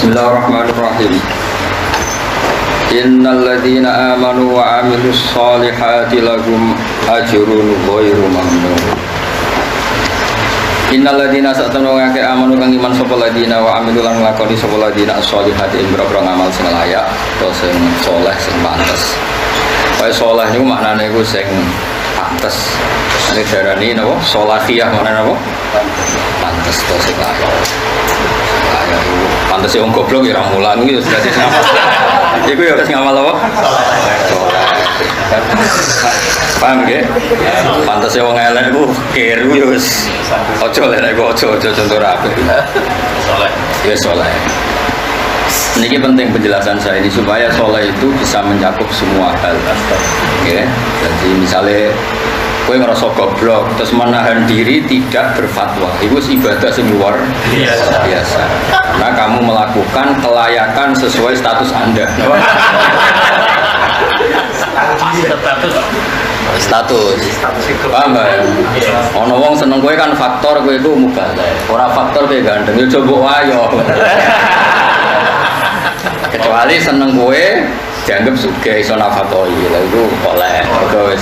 Bismillahirrahmanirrahim. Innal ladzina amanu wa 'amilus sholihati lahum ajrun ghairu mamnun. Innal ladzina satana ngake amanu kang iman sapa ladzina wa 'amilu lan nglakoni sapa ladzina sholihati ing boro ngamal sing layak utawa sing saleh sing pantes. Kaya saleh niku maknane iku sing pantes. Nek darani napa? Sholahiyah maknane napa? Pantes to sing layak. Pantes wong goblok ya ra mulang iki wis dadi ngamal. Iku ya wis ngamal apa? Paham nggih? Pantes wong elek iku kiru ya wis aja lek aja contoh rapi. Saleh. Ya saleh. Ini penting penjelasan saya ini supaya saleh itu bisa mencakup semua hal. Nggih. Jadi misalnya kowe ngerasa goblok terus menahan diri tidak berfatwa itu ibadah sing luar biasa karena kamu melakukan kelayakan sesuai status Anda. status paham gak? Ono wong seneng kowe kan faktor kowe itu mubalek ora faktor kowe gandeng ya coba ayo kecuali seneng kowe dianggap sugih iso nafakoi lha itu oleh wis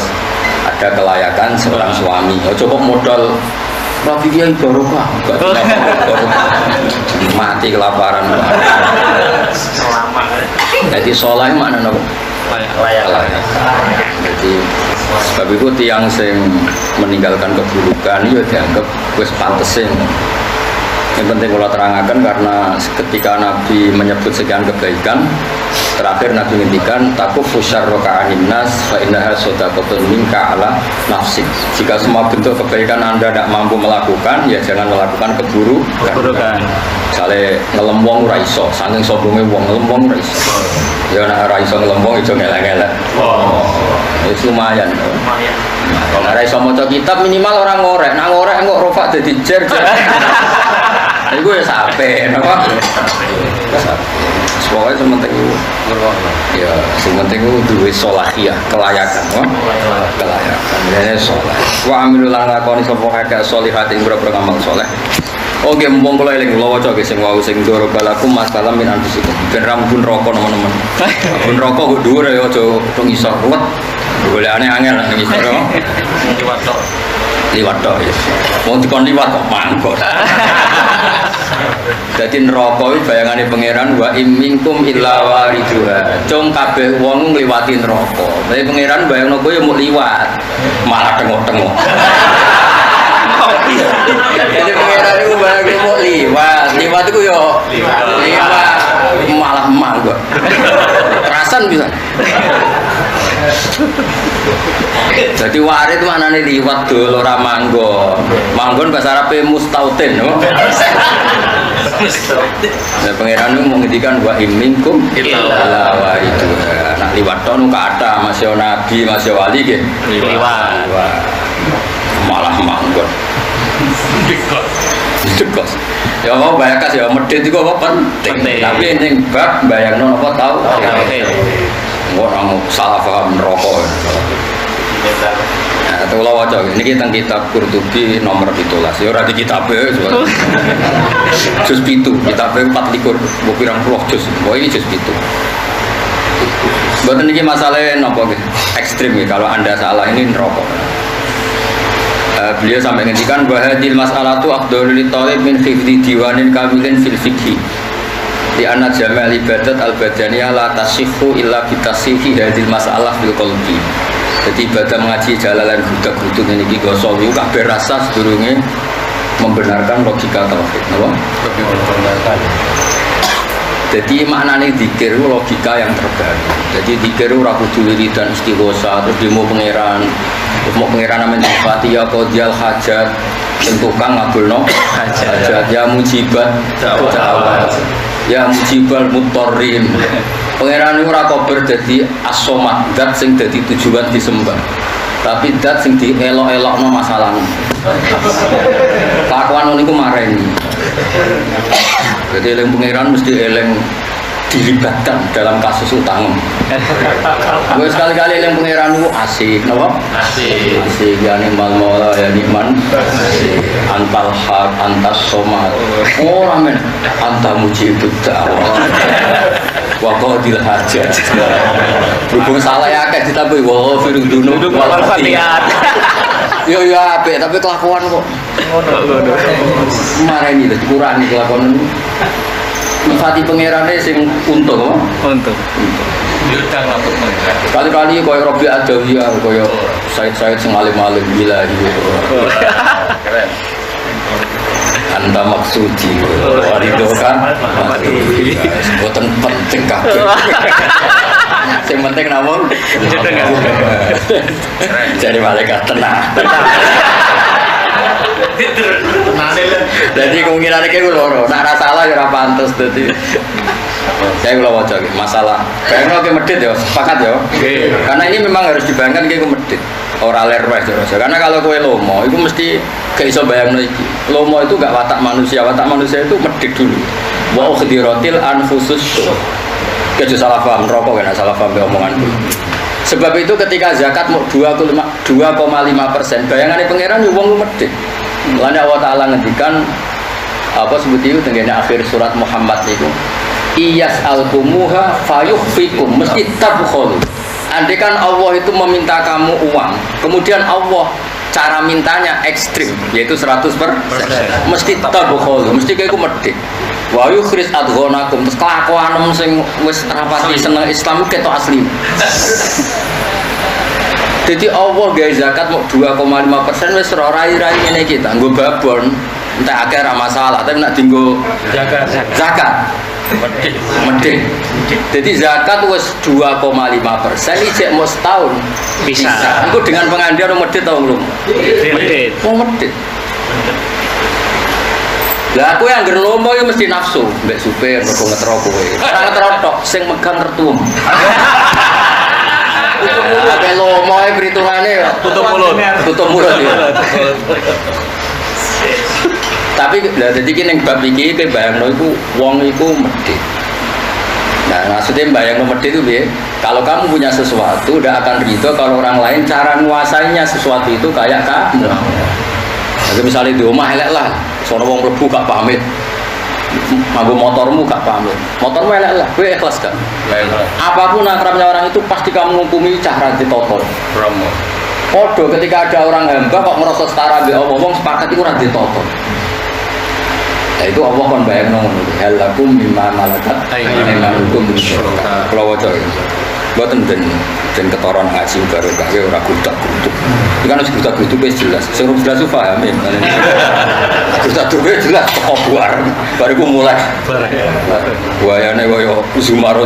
ada kelayakan seorang suami. Oh, coba modal Rafi Kiai barokah, mati kelaparan. Jadi soleh mana nopo? Layak. Jadi sebab itu tiang sing meninggalkan keburukan, ya dianggap wis pantesin. Yang penting kalau terangkan karena ketika Nabi menyebut sekian kebaikan, terakhir Nabi ngendikan takufu syarroka aninnas fa innaha shadaqatun minka ala nafsik. Jika semua bentuk kebaikan Anda tidak mampu melakukan, ya jangan melakukan keburukan. Misalnya ngelembong ora iso, saking sombonge wong ngelembong ora iso. Ya nek ora iso ngelembong iso ngelak-ngelak. Itu lumayan. Kalau ora iso maca kitab minimal orang ngorek, nak ngorek kok rofak dadi jer. Iku ya sampe, napa? Pokoknya sementing itu ya, sementing itu duwe sholahiyah, kelayakan kelayakan, ini sholeh wa amilulan lakoni sopoh haka sholihati berapa ngamal sholeh. Oke, mumpung kula eling kula waca ge sing wau sing ndoro balakum masalam min anfusikum ben rambun rokok teman-teman. Rambun rokok kok dhuwur ya aja ngisor ruwet. Golekane angel nek ngisor liwat tok ya. Wong dikon liwat kok mangkon. Dadi neraka iki bayangane pangeran wa imminkum illa wariduha. Cung kabeh wong ngliwati neraka. Tapi pangeran bayangno kowe mau liwat malah tengok-tengok. Jadi pangeran iku bayangno mau liwat iku yo liwat malah manggon. Kerasan bisa. Jadi warid itu maknanya liwat dulu ora manggon. Manggon bahasa Arabnya mustautin. Nah, pangeran itu menghentikan wa imminkum illa wariduha. Nak liwat tonu kata masih nabi masih wali gitu. Liwat. Malah manggon. Dekos. Ya mau bayakas ya medhit iku apa penting. Tapi ning bab bayangno apa tau. Orang salah paham rokok. Nah, itu kalau wajah ini kita kitab Qurtubi nomor 17. Ya ora di kitabe juz 7, kitabe 24, mbok pirang puluh juz. Oh ini juz 7. Mboten iki masalahe napa nggih? Ekstrem ya kalau Anda salah ini rokok. Beliau sampai ngendikan bahwa hadil mas'alatu afdhalul talib min hifdzi diwanin kamilin fil fiqhi. Di anak jamal ibadat al-badaniyah la tasihhu illa bitasihi hadil masalah fil qalbi. Jadi ibadah mengaji jalalan budak-buduk ini gosol itu kabeh rasa sedurunge membenarkan logika tauhid, napa? Membenarkan. Jadi maknane zikir logika yang terbaru. Jadi zikir ora kudu wiridan istighosa terus demo pangeran. Mau pangeran namanya Fatihah qadiyal hajat sing tukang ngabulno hajat ya mujibat da'wat. Ya mujibal mutorrin. Pangeran itu ora kober dadi as-somad, zat sing dadi tujuan disembah. Tapi zat sing dielok-elokno masalahnya. Kelakuan niku mareni. Jadi eling pangeran mesti eling dilibatkan dalam kasus utang. Gue sekali-kali yang pangeran itu asik, kenapa? Asik, ya ni'mal maula, ya ni'man antal haq, antas somad. Orang men, anta mujibud da'wah wa qadil hajat. Berhubung salah ya akeh ditambahi wa ghafirud dzunub wal khati'at. Yo apik, tapi kelakuan kok ngono. Mareni lho dikurangi kelakuan. Nifati pengerannya sing untung. Yudang laput pengeran. Kali-kali kaya Robi Adawiyah, kaya Said-Said sing alim-alim gila gitu. Keren. Anda maksudi, warido kan? Buatan penting kabeh. Yang penting namun jadi malaikat tenang. Jadi kemungkinan kayak gue loro, nak salah ya pantas jadi. Saya kalau wajah masalah, bayangin kayak medit ya, sepakat ya. Karena ini memang harus dibayangkan kayak medit, orang lerwes terus. Karena kalau kue lomo, itu mesti kayak iso bayang lagi. Lomo itu gak watak manusia itu medit dulu. Wa ukhdirotil anfusus. Keju salah paham, rokok kan salah paham omongan. Sebab itu ketika zakat mau 2,5%, bayangannya pangeran wong medit. Lalu Allah Ta'ala ngendikan apa seperti itu dengan akhir surat Muhammad itu iyas al-kumuha fayuhfikum mesti tabkhulu. Andai kan Allah itu meminta kamu uang, kemudian Allah cara mintanya ekstrim yaitu 100%, mesti tabkhulu, mesti kayak medit. Wa yukhris adghonakum, terus kelakuan sing wis rapati seneng Islam ketok asli. Jadi Allah gawe zakat mau 2,5% wis rai-rai ngene iki ta, nggo babon. Entek akeh ra masalah, tapi nek dienggo zakat medhit. Jadi zakat wis 2,5% iki mau setahun bisa. Iku dengan pengandian medhit ta belum? Medhit. Oh medhit. Lah aku yang gerlomo iki mesti nafsu, mbek supir mergo ngetro kowe. Ora ngetro tok, sing megang tertuum. Ada lomo perhitungannya tutup mulut ya. Tapi jadi gini bab iki ke bayangno iku wong iku medhit. Nah maksudnya bayangno medhit itu piye? Kalau kamu punya sesuatu udah akan ridho kalau orang lain cara nguasainya sesuatu itu kayak kamu. Jadi misalnya di rumah elek lah, sono wong mlebu gak pamit. Nganggo motormu gak pamit. Motormu elek lah, kowe ikhlas gak? Apapun akrabnya orang itu pasti kamu ngukumi cara ditoto. Promo. Podo ketika ada orang hamba kok merasa setara mbek Allah, wong sepakat iku ora ditoto. Ya itu Allah kon bayangno ngono. Hal lakum mimma malakat aymanukum bisyuraka. Kalau waca mboten den ketoron ngaji baru kaya ora gudak-guduk. Iki kan wis gudak-guduk wis jelas. Sing jelas ku paham ya. Gudak-guduk jelas kok buar. Bariku mulai. Buayane kaya zumaro.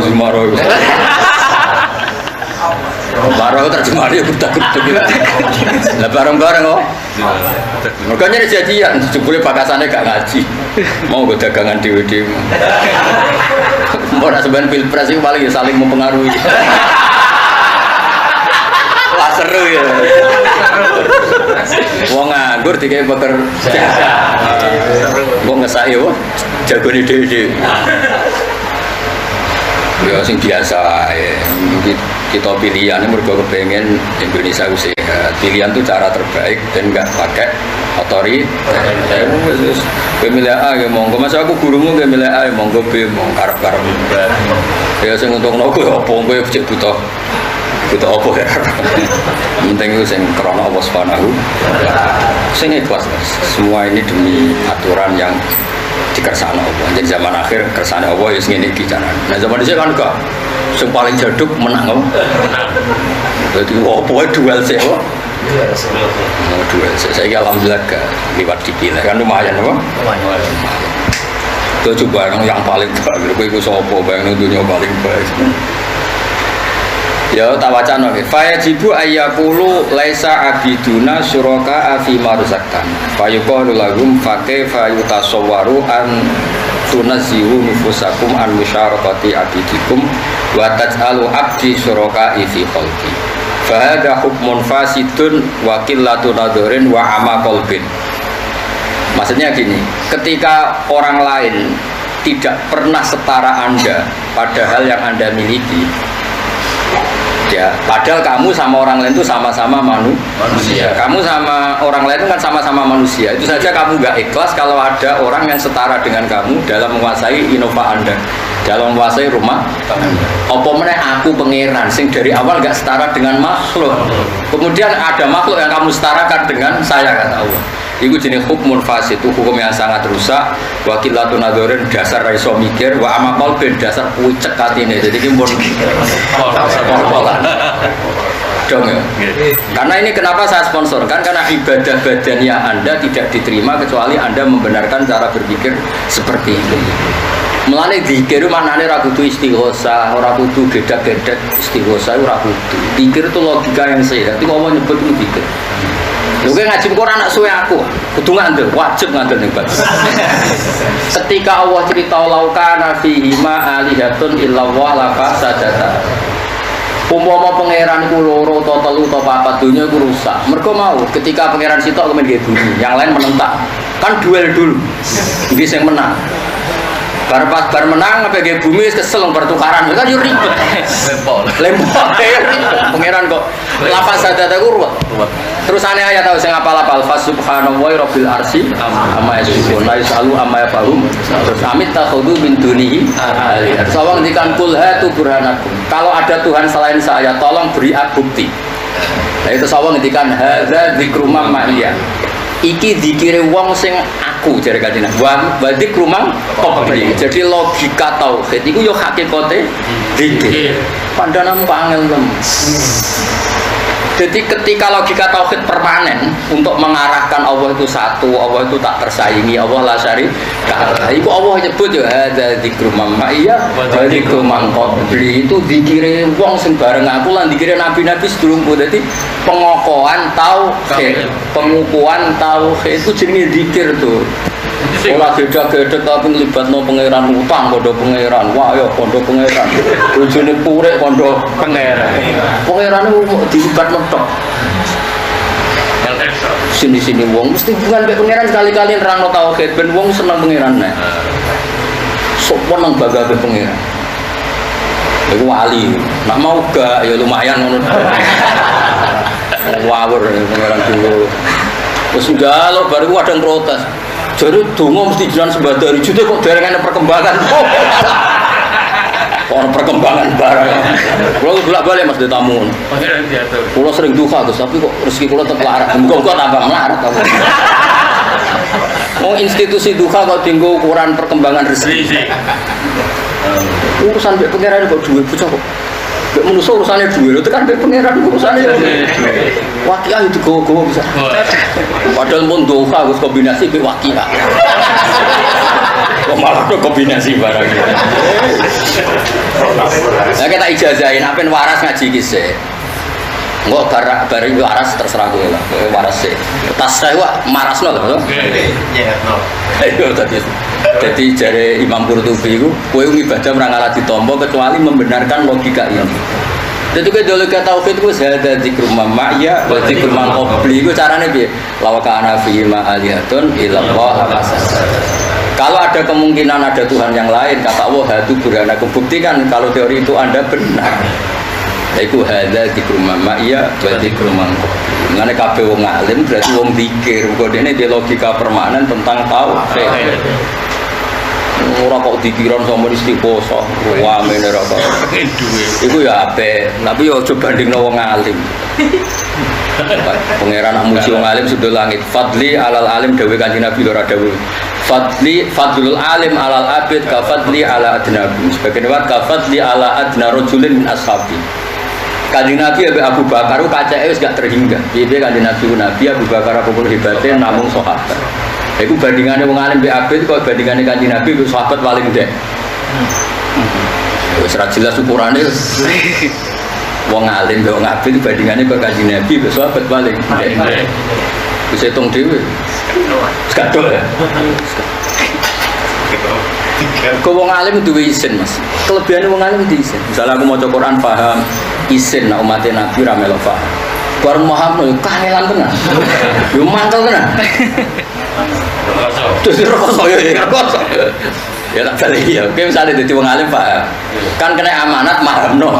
Baru terjemahnya budak-budak. Lah bareng-bareng kok. Makanya jadian, jebule bakasannya gak ngaji. Mau go dagangan dhewe-dhewe. Mbok nek sampean pilpres itu paling ya saling mempengaruhi. Wah seru ya. Wong nganggur dikek bekerja. Wong ngesahi yo jagone dhewe-dhewe. Ya sing biasa ya. Kita pilihan mergo kepengen Indonesia sehat. Pilihan itu cara terbaik dan enggak pakai otoritas. Pemilih A ya monggo. Masa aku gurumu pemilih A ya monggo B monggo karep-karep. Ya sing untungno kowe opo kowe cek butuh apa ya. Penting itu sing krana Allah Subhanahu sing ikhlas. Semua ini demi aturan yang dikersana Allah. Jadi zaman akhir kersane Allah ya ngene iki carane. Nah zaman dhisik kan enggak sing paling jaduk menang kok. Dadi opo duel sih kok. Duel sih. Saya alhamdulillah gak liwat dipilih kan lumayan apa? Lumayan. Itu coba yang paling baik kowe iku sapa bayang dunya paling baik. Ya tak wacana nggih. Fa yajibu ayyaqulu laisa abiduna syuraka fi marzaqtan. Fa yuqalu lahum fa kaifa yutasawwaru an tunazzihu nufusakum an musyarakati abidikum wa taj'alu abdi syuraka fi khalqi. Fa hadha hukmun fasidun wa qillatu nadharin wa ama qalbin. Maksudnya gini, ketika orang lain tidak pernah setara Anda pada hal yang Anda miliki. Ya, padahal kamu sama orang lain itu sama-sama manusia. Kamu sama orang lain itu kan sama-sama manusia. Itu saja kamu nggak ikhlas kalau ada orang yang setara dengan kamu dalam menguasai innova Anda, dalam menguasai rumah. Apa meneh aku pangeran sing dari awal nggak setara dengan makhluk. Kemudian ada makhluk yang kamu setarakan dengan saya, kata Allah. Iku jenis hukum fasid, itu hukum yang sangat rusak. Wakilatun adoren dasar raiso mikir, wa amakol ben dasar pucek katine. Jadi ini pun pol-polan dong ya. Karena ini kenapa saya sponsorkan, karena ibadah badannya Anda tidak diterima kecuali Anda membenarkan cara berpikir seperti itu. Mulane zikir maknane ra kudu istighosa, ora kudu gedak-gedak istighosa, ora kudu. Pikir itu logika yang sehat. Itu mau nyebut itu pikir. Lho ngaji Quran anak suwe aku, kudu ngandel, wajib ngandel ning bab. Ketika Allah cerita laukana fihi ma alihatun illallah la fasadata. Umpama pangeran iku loro utawa telu utawa papat donya iku rusak. Mergo mau ketika pangeran sitok kemen nggih bumi, yang lain menentang. Kan duel dulu. Iki sing menang. Bar menang ngepege bumi kesel pertukaran kan yo ribet. Lempol. Pangeran kok lapas sadata ku ruwet. Terus ayat tahu sing apal-apal fa subhanallahi rabbil arsy amma yasifun la yasalu amma yafahum. Terus amit takhudhu min dunihi alihah. Sawang ngendikan kul hatu burhanakum. Kalau ada Tuhan selain saya, tolong beri bukti. Nah itu sawang ngendikan hadza dzikrumam ma'iyah. Iki dikire wong sing aku jare kanjeng wa dzikrumam qabli. Jadi logika tauhid iku yo hakikate dzikir. Pandana pangel tem. Jadi ketika logika tauhid permanen untuk mengarahkan Allah itu satu, Allah itu tak tersaingi, Allah la syarika. Iku Allah nyebut ya hadza dzikrumam ma'iyah wa dzikrumam qabli. Itu dikire wong sing bareng aku lan dikire nabi-nabi sedurungku. Dadi pengokohan tauhid, pengukuhan tauhid itu jenenge zikir tuh. Ora gede-gede tapi nglibatno pangeran utang kondo pangeran. Wah ya kondo pangeran. Bojone purik kondo pangeran. Pangeran itu dilibatno tok. Sini-sini wong mesti bukan mek pangeran sekali-kali nerangno tauhid ben wong seneng pangeran nek. Sopo nang bagake pangeran. Iku wali. Nak mau gak ya lumayan ngono. Ngawur pangeran dulu. Terus njaluk baru ada protes. Jadi dongo mesti jalan sebadari juta kok barengan perkembangan. Orang perkembangan barang. Kalau bolak-balik Mas di tamu. Kalau sering duka Gus, tapi kok rezeki kalau tetap larat. Muga-muga tambah melarat kamu. Mau institusi duka kok tinggal ukuran perkembangan rezeki. Urusan pengeran kok duit bocah kok. Nek manusa urusane duwe, tekan mbek pangeran urusane ya. Waqiah itu gowo-gowo bisa. Padahal mun dosa Gus kombinasi mbek waqiah. Kok malah kombinasi barang. Lah kita ijazahin apen waras ngaji iki sik. Engko bareng waras terserah kowe lah. Waras sik. Tas saya marasno lho. Iya, no. Ayo tadi. Jadi jare Imam Qurtubi itu kowe ibadah ora ngalah ditampa kecuali membenarkan logika ini. Jadi kowe logika tauhid ku ada zikrumam ma'ya wa zikrumam qabli iku carane piye? Law kana fi ma aliyatun illallah asas. Kalau ada kemungkinan ada Tuhan yang lain, kata Allah hadu burhanakum, buktikan kalau teori itu Anda benar. Iku hadza zikrumam ma'ya wa zikrumam qabli. Ngene kabeh wong alim berarti wong zikir. Kok dene di logika permanen tentang tauhid. Ora kok dikiran sama istiqoso, wah meneh ora kok. Iku ya apik, tapi yo aja bandingno wong alim. Pangeran muji wong alim sudah langit. Fadli alal alim dawuh Kanjeng Nabi ora dawuh. Fadlul alim alal abid ka fadli ala adnabi. Sebagian riwayat ka fadli ala adna rajulin min ashabi. Kanjeng Nabi Abu Bakar kacake wis gak terhingga. Piye Kanjeng Nabi Abu Bakar apa hebate namung sahabat. Iku bandingannya wong alim mbek abid kok bandingannya Kanjeng Nabi mbek sahabat paling ndek. Wis ra jelas ukurane. Wong alim mbek wong abid bandingannya kok Kanjeng Nabi mbek sahabat paling ndek. Wis hitung dhewe. Sekadol ya. Kok wong alim duwe isin Mas. Kelebihane wong alim duwe isin. Misalnya aku maca Quran paham isin nak umat Nabi ra melo paham. Bar Muhammad kangelan tenan. Yo mangkel tenan. Terus rekoso ya rekoso. Ya tak balik ya. Oke misalnya jadi wong alim paham. Kan kena amanat mahamno.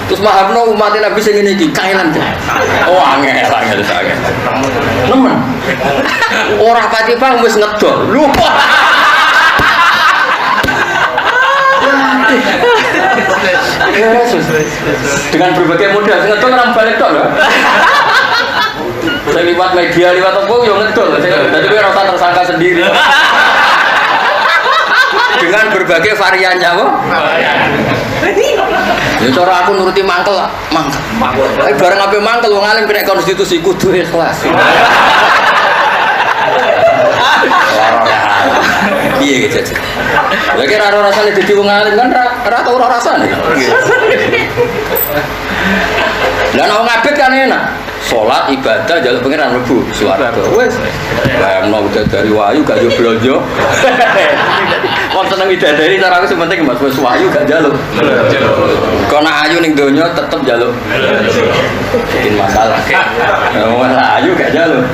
Terus mahamno umat Nabi sing ngene iki kailan. Oh angel sange. Nemen. Ora pati pang wis ngedol. Lupa. Yesus. Dengan berbagai modal ngedol orang balik tok lho. Saya liwat media, liwat apa yo ngedol. Jadi kowe rasa tersangka sendiri. Dengan berbagai variannya kok. Ya cara aku nuruti mangkel. Bareng ape mangkel wong alim kena konstitusi kudu ikhlas. Iya gitu. Lagi raro rasanya jadi wong alim kan rata ora rasane. Lah nek wong abet kan enak. Salat ibadah njaluk pangeran mlebu swarga. Wis. Bayangno udah dari wayu gak yo blonjo. Wong seneng widadari cara aku sementing Mas wis wayu gak njaluk. Kok nek ayu ning donya tetep njaluk. Bikin masalah. Wong ayu gak njaluk.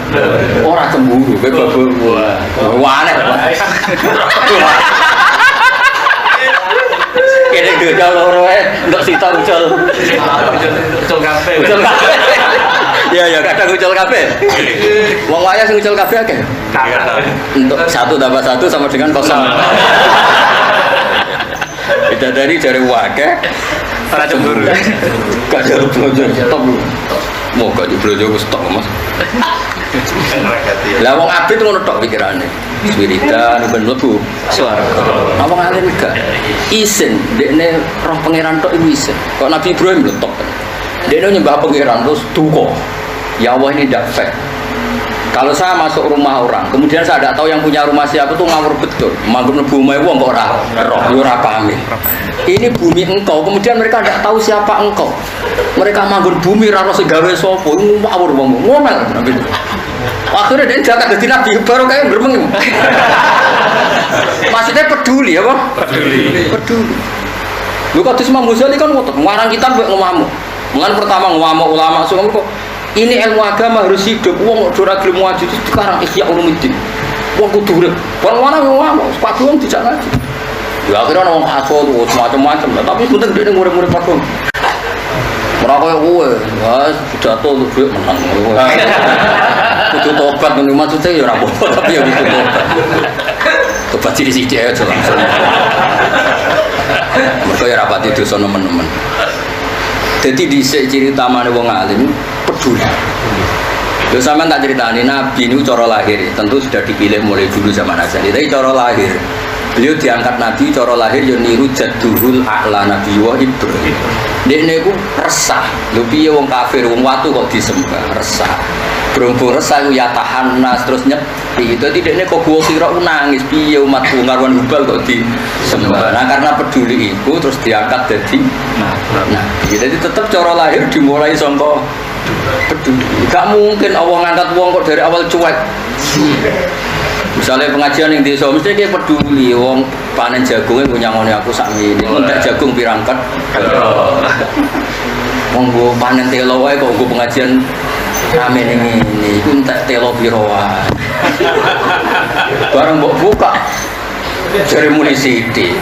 Ora cemburu kowe babuk. Wah aneh. Kene donya loro ae ndok sita ucul. Ucul kafe. Ya kadang ucul kafe. Wong wayah sing ucul kafe akeh. Untuk 1 tambah 1 sama dengan 0. Bidadari dari wakeh ora cemburu. Gak jaluk blojo stop. Moga di blojo stop Mas. Lah wong abet ngono tok pikirane. Wiridan ben mlebu swarga. Wong alim gak isin dekne roh pangeran tok iku isin. Kok Nabi Ibrahim lho tok. Dekne nyembah pangeran terus duka. Ya Allah ini tidak fair. Kalau saya masuk rumah orang, kemudian saya tidak tahu yang punya rumah siapa tuh ngawur betul. Manggon mlebu omahe wong kok ora paham. Ini bumi engkau, kemudian mereka tidak tahu siapa engkau. Mereka manggon bumi ra ro sing gawe sapa, ngawur wong ngomel. Akhirnya dia jaga dadi nabi baru kayak gremeng. Maksudnya peduli apa? Peduli. Lu kok Imam Ghazali kan ngotot, ngarang kitab mbek ngamuk. Mulane pertama ngamuk ulama sing kok ini ilmu agama harus hidup. Wong ora gelem ngaji itu sekarang Ihya Ulumuddin. Wong kudu urip. Wong-wong ngomong, sepatu wong dijak ngaji. Ya akhirnya wong asal macam-macam, tapi penting dia murid-murid patung. Ora koyo kowe, wah jatuh lu duit menang. Kudu tobat ngono maksudnya ya ora apa-apa tapi ya kudu tobat. Tobat sithik-sithik aja langsung. Mergo ya rapati dosa nemen-nemen. Jadi dhisik ciri utamane wong alim peduli. Lho sampean tak critani Nabi niku cara lahir tentu sudah dipilih mulai dulu zaman Azali. Tapi cara lahir beliau diangkat Nabi cara lahir ya niru jadduhul a'la Nabi wa Ibrahim. Dekne iku resah. Lho piye wong kafir wong watu kok disembah resah. Berhubung resah iku ya tahannas terus nyepi. Dadi dekne kok gua sira nangis piye umatku ngarwan hubal kok disembah. Nah karena peduli iku terus diangkat dadi Nabi. Jadi tetap cara lahir dimulai sangka peduli. Gak mungkin Allah ngangkat wong kok dari awal cuek. Misalnya pengajian yang desa mesti kayak peduli wong panen jagungnya punya ngone aku sakmene entek jagung pirangket wong go panen telo wae kok go pengajian rame ngene iku entek telo piro wae bareng mbok buka jare muni sithik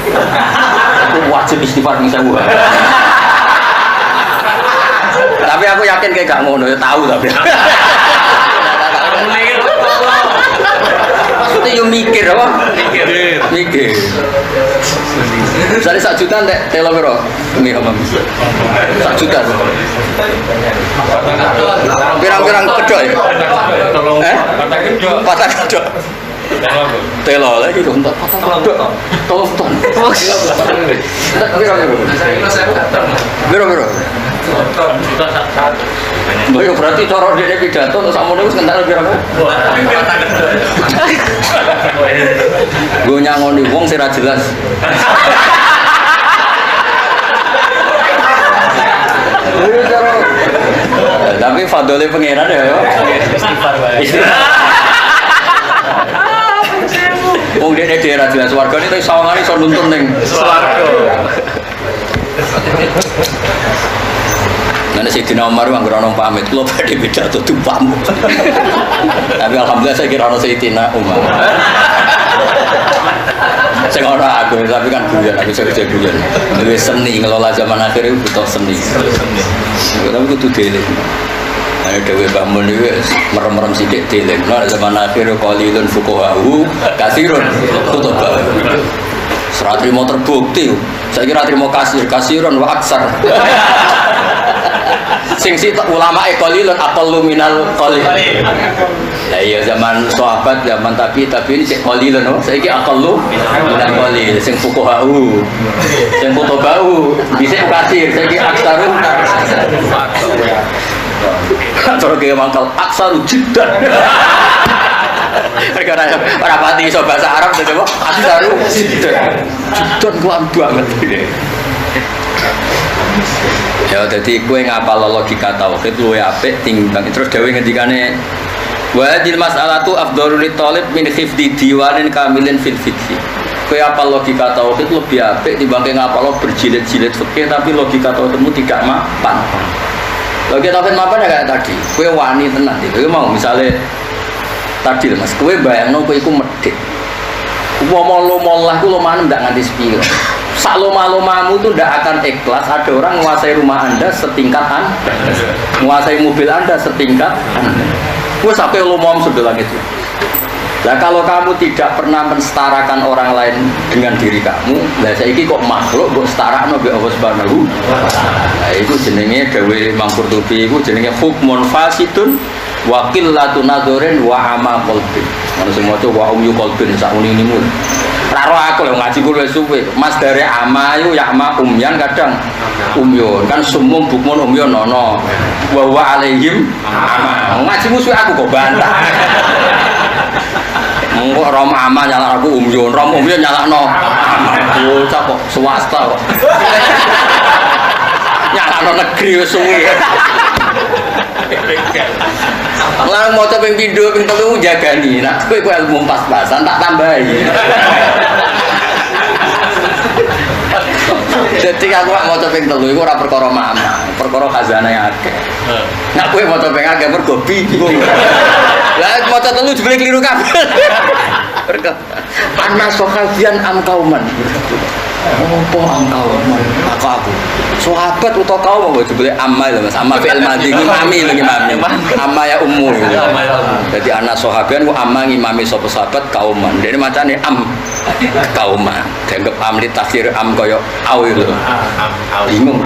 aku wajib istighfar ning sewu tapi aku yakin kayak gak ngono ya tahu tapi maksudnya yo mikir apa? Mikir. Misalnya 1 juta nek telo piro? Demi apa? 1 juta. Pirang-pirang kedok ya? Patah kedok. Telo lagi dong, patah kedok. Tolong ton. Piro-piro? Boyo berarti cara dia pidato terus sakmono wis kental piro? Gue nyangoni wong sing ra jelas. Tapi fadole pangeran ya. Istighfar wae. Wong dene daerah jelas wargane tapi sawangane iso nuntun ning swarga. Nanti Sayyidina Umar yang ngerono pamit, lo pada pidato tuh pamit. Tapi alhamdulillah saya kira orang Sayyidina Umar. Sing ora aku tapi kan guyon aku kerja guyon. Duwe seni ngelola zaman akhir itu butuh seni. Tapi kudu dieling. Ana dhewe bangun iki merem-merem sithik dieling. Nah zaman akhir qalilun fuqahahu katsirun khutbah. Serat trimo terbukti. Saya kira trimo kasiron wa aksar. Sing sitok ulama qalilun aqallu minal qalil. Lah iya zaman sahabat zaman tabi'in ini sik qalilun oh saiki aqallu minal qalil sing fuqahahu. Sing khutbau bisa kasir saiki aksarun. Terus ke mangkal aksaru jiddan. Karena orang pati iso bahasa Arab itu apa? Aksaru jiddan. Jiddan kuat banget. Ya jadi kue ngapal logika tauhid luwe apik timbang terus dhewe ngendikane wa hadil mas'alatu afdhalul talib min hifdzi diwanin kamilin fil fiqh. Kue apal logika tauhid lebih apik timbang ngapal berjilid-jilid fikih tapi logika tauhidmu tidak mapan. Logika tauhid mapan ya kayak tadi. Kue wani tenan iki. Kowe mau misale tadi Mas, kowe bayangno kowe iku medhit. Umpama lomah ndak nganti sepiro. Sak lomah-lomamu itu tidak akan ikhlas ada orang menguasai rumah Anda setingkat Anda, menguasai mobil Anda setingkat Anda. Gue sampai lomam sebelah itu. Nah kalau kamu tidak pernah mensetarakan orang lain dengan diri kamu, lah saiki kok makhluk kok setara nabi Allah Subhanahu. Nah itu jenenge Dawe Imam Qurtubi itu jenenge hukmun fasidun wa qillatun nadzorin wa ama qalbin. Ono sing maca wa umyu qalbin sak uni-unimu. Raro aku lho ngaji kulo suwe. Mas dari amayu yakma umyan kadang umyun. Kan sumum bukmun umyun ono. Wa wa alaihim ama. Ngaji musuh aku kok bantah. Engko rom ama nyala aku umyun, rom umyun nyalakno. Bocah kok swasta kok. Nyalakno negeri wis suwe. Lah mau coba ping pindho ping telu jagani. Nah kowe ilmu pas-pasan tak tambahi. Jadi aku mau coba ping telu iku ora perkara mama, perkara khazanah yang akeh. Nah kowe mau coba akeh mergo bingung. Lah mau coba telu jebule kliru kabeh. Ana sokafian am kauman. Apa angkauman? Aku. Sahabat utawa kaum apa jebule amal Mas. Amal fi'il madhi ngimami lho ngimami. Amma ya ummu. Jadi ana sahabat ku amma ngimami sapa sahabat kauman. Dene macane am kauman. Dianggap am li tafsir am kaya au lho. Bingung.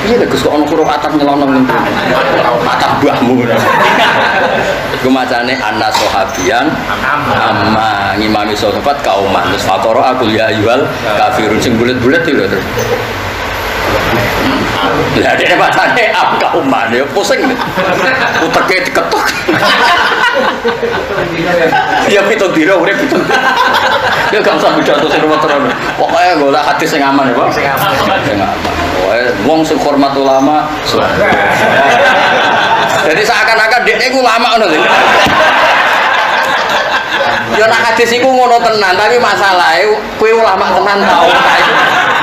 Iya lho Gus kok ono huruf atap nyelono ning atap mbahmu. Iku macane ana sahabian amma ngimami sahabat kauman. Terus faqara aku ya ayyuhal kafirun sing bulet-bulet lho terus. Lah dene macane am kauman ya pusing. Uteke diketuk. Ya pitung dina urip pitung. Ya gak usah pidato sing ruwet-ruwet. Pokoke golek hadis sing aman ya, Pak. Sing aman. Wong sing hormat ulama. Jadi seakan-akan dekne ku ulama ngono lho. Ya nek hadis iku ngono tenan, tapi masalahe kowe ulama tenan ta ora iku.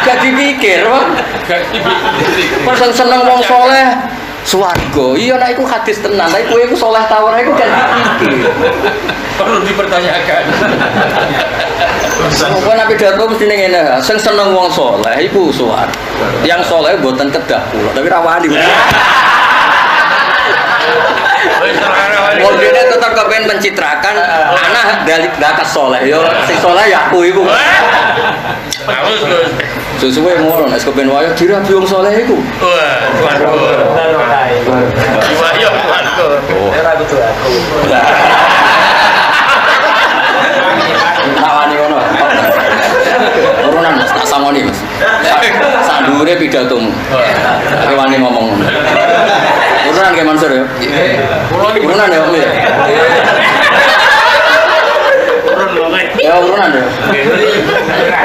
Gak dipikir, Pak. Gak dipikir. Person seneng wong saleh swarga. Iya nek iku hadis tenan, tapi kowe iku saleh ta ora iku gak dipikir. Perlu dipertanyakan. Kok nek pidato mesti ngene, sing seneng wong saleh iku swarga. Yang saleh mboten kedah kula, tapi ra wani. Wong dene tetep kepen mencitrakan anak dalik bakas saleh yo sing saleh ya aku iku. Bagus, Gus. Sesuai ngono nek kepen wayo dirabi wong saleh iku. Wah, wayo aku. Ora kudu aku. Nawani ngono. Urunan tak samoni Mas. Sak dhuwure pidatomu. Aku wani ngomong ngono. Urunan ke Mansur ya? Urunan ya Om ya? Ya urunan ya?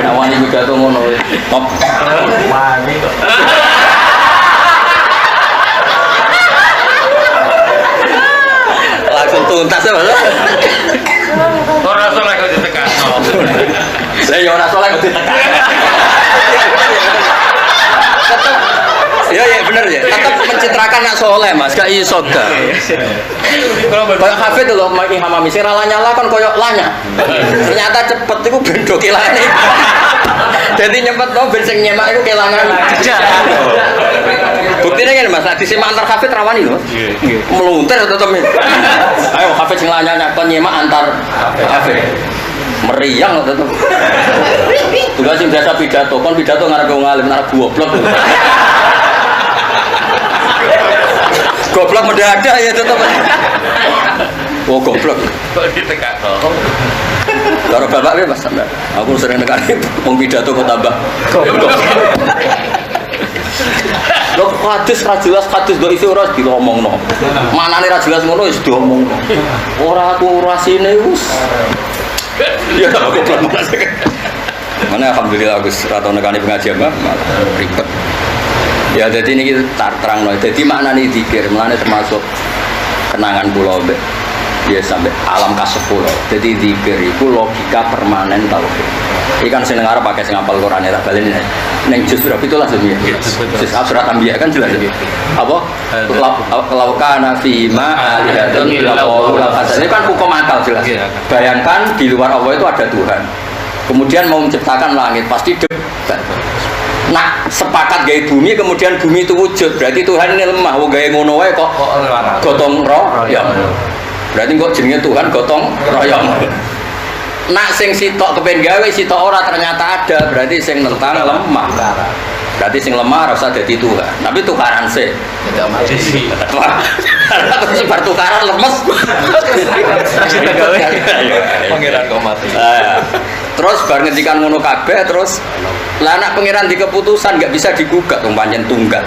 Nah wani pidato ngono. Top. Wani kok. Langsung tuntas ya Mas. Ora saleh kok ditekan. Lah ya ora saleh kok ditekan. Ya bener ya. Tetap mencitrakan nak soleh mas, gak iso dah. Kayak Hafid loh, Imam Mami sing ra nyala kan koyok lanya. Ternyata cepet iku bendo kelane. Jadi nyempet no ben sing nyemak iku kelangan jejak. Buktine ngene Mas, nek disimak antar Hafid rawani lho. Nggih. Meluntir tetep. Ayo Hafid sing lanya kon nyemak antar Hafid. Meriang tetep. Tugas sing biasa pidato, kon pidato ngarep wong alim, ngarep goblok. Goblok mendadak ya tetep. Oh goblok. Kok ditekakno. Karo bapak Mas sampean. Aku sering nekani wong pidato kok tambah goblok. Lho hadis ra jelas hadis do isi ora diomongno. Manane ra jelas ngono wis diomongno. Ora aku rasine wis. Ya tak goblok mas. Mana alhamdulillah Gus ra tau nekani pengajian Mbak, ribet. Ya jadi ini kita terangno. Jadi maknane zikir, maknane termasuk kenangan kula mbek ya sampai alam kasepul. Jadi zikir itu logika permanen tauhid. Ikan sing ngarep pakai sing hafal Quran ya baleni ning juz berapa itu langsung ya. Juz surat Anbiya kan jelas ya. Apa? Laukana fi ma alihatun ila qaula fasal. Ini kan hukum akal jelas. Bayangkan di luar Allah itu ada Tuhan. Kemudian mau menciptakan langit pasti debat. Nah, sepakat gaya bumi kemudian bumi itu wujud. Berarti Tuhan ini lemah. Wong gaya ngono wae kok gotong royong. Berarti kok jenenge Tuhan gotong royong. Nak sing sitok kepen gawe sitok ora ternyata ada, berarti sing nentang lemah. Berarti sing lemah ora usah dadi Tuhan. Tapi tukaran sih. Tidak mati sih. Terus bar tukaran lemes. Pangeran kok mati. Terus bar ngendikan ngono kabeh terus lah anak pangeran di keputusan enggak bisa digugat wong pancen tunggal.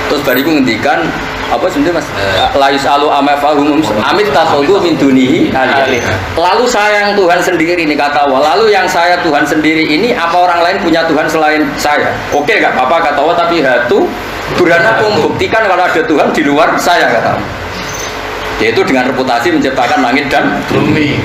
Terus bariku ngendikan apa sebenarnya Mas? La yusalu amma fahum amit takhudhu min dunihi alih. Lalu saya yang Tuhan sendiri ini kata Allah. Lalu yang saya Tuhan sendiri ini apa orang lain punya Tuhan selain saya? Oke enggak apa-apa kata Allah tapi hatu burhanakum buktikan kalau ada Tuhan di luar saya kata Allah. Yaitu dengan reputasi menciptakan langit dan bumi.